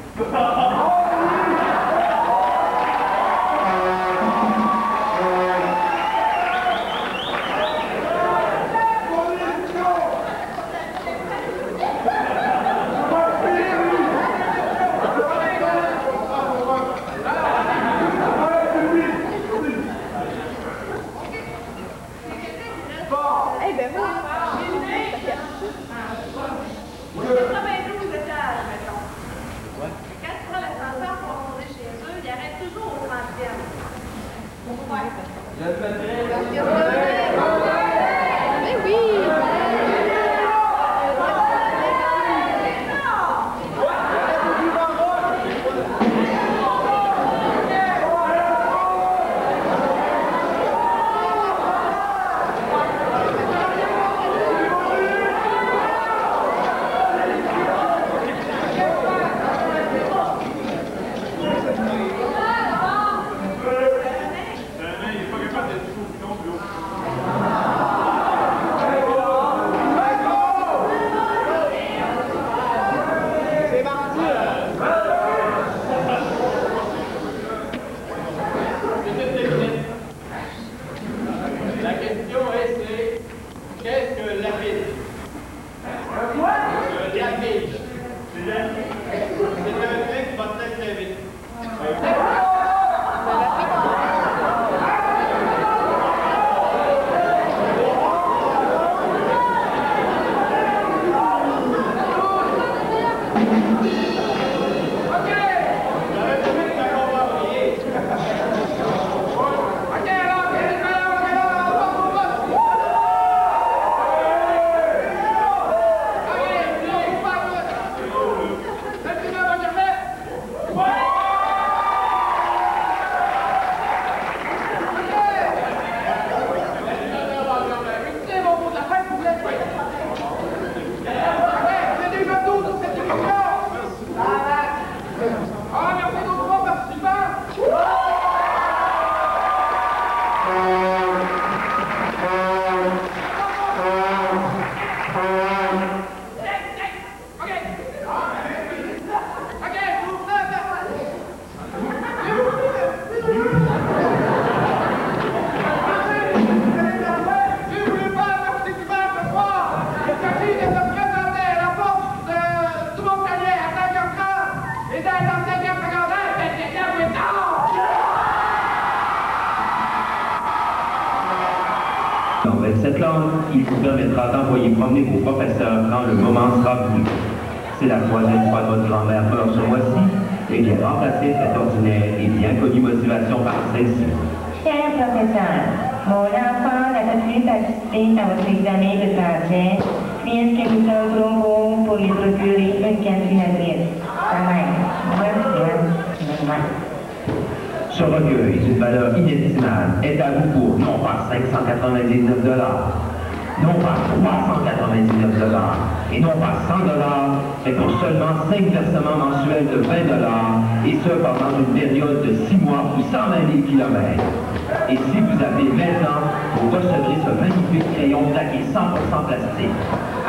Eh ben oui! 92 étages, mettons. Quand tu prends l'ascenseur pour retourner chez eux, ils arrêtent toujours au 30e. Pourquoi? Mais oui! La question est, c'est qu'est-ce que l'avide? L'avide. C'est un truc qui va très très vite. Avec cette langue, il vous permettra d'envoyer promener vos professeurs quand le moment sera venu. C'est la troisième fois que votre grand-mère meurt ce mois-ci et j'ai remplacé cette ordinaire et bien connue motivation par celle-ci. Cher professeur, mon enfant n'a pas pu participer à votre examen de français puisque nous sommes trop bons pour lui procurer une calculatrice. Quand même, moi. Ce recueil d'une valeur inestimable est à vous pour non pas 599 $, non pas 399 $, et non pas 100 $, mais pour seulement 5 versements mensuels de 20 $, et ce pendant une période de 6 mois ou 120 000 km. Et si vous avez 20 ans, vous recevrez ce magnifique crayon plaqué 100% plastique.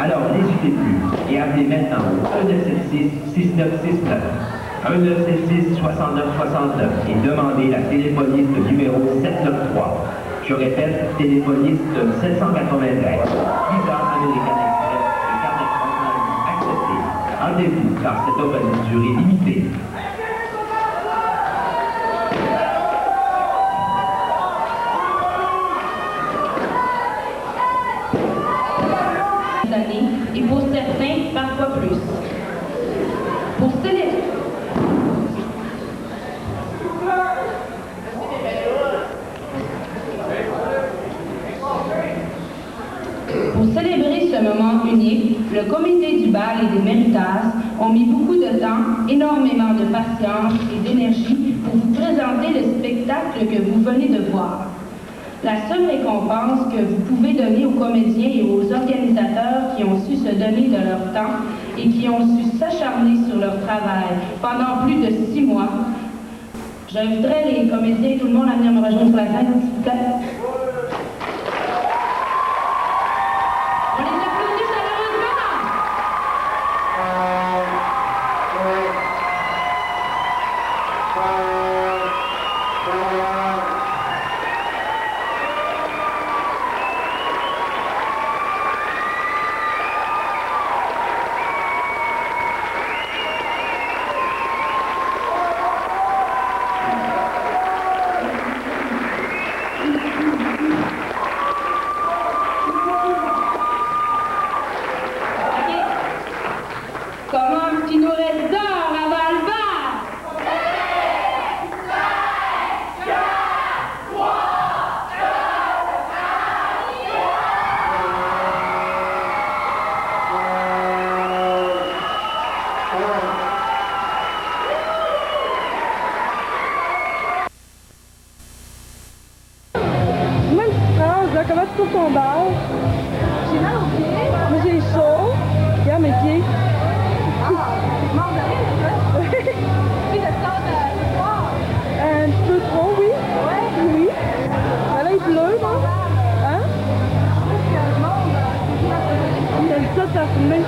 Alors n'hésitez plus et appelez maintenant au 1976-6969. 1976-6969 et demandez la téléphoniste numéro 793. Je répète, téléphoniste 793. Visa American Express et carte de transfert acceptée. Rendez-vous car cette offre a une durée limitée. Et pour certains, parfois plus. Pour célébrer. ont mis beaucoup de temps, énormément de patience et d'énergie pour vous présenter le spectacle que vous venez de voir. La seule récompense que vous pouvez donner aux comédiens et aux organisateurs qui ont su se donner de leur temps et qui ont su s'acharner sur leur travail pendant plus de 6 mois. J'inviterai les comédiens et tout le monde à venir me rejoindre sur la scène, s'il vous plaît. On les applaudit chaleureusement! Comment un petit nous reste d'or à Val-Val? Dis-moi une petite phrase, là, comment tu trouves ton bar? J'ai mal aux pieds. Moi, j'ai chaud. Regarde mes pieds. Un petit peu trop, oui. Oui. Ben là, il pleut, non? Hein? Il y a le ça, ça a fumé.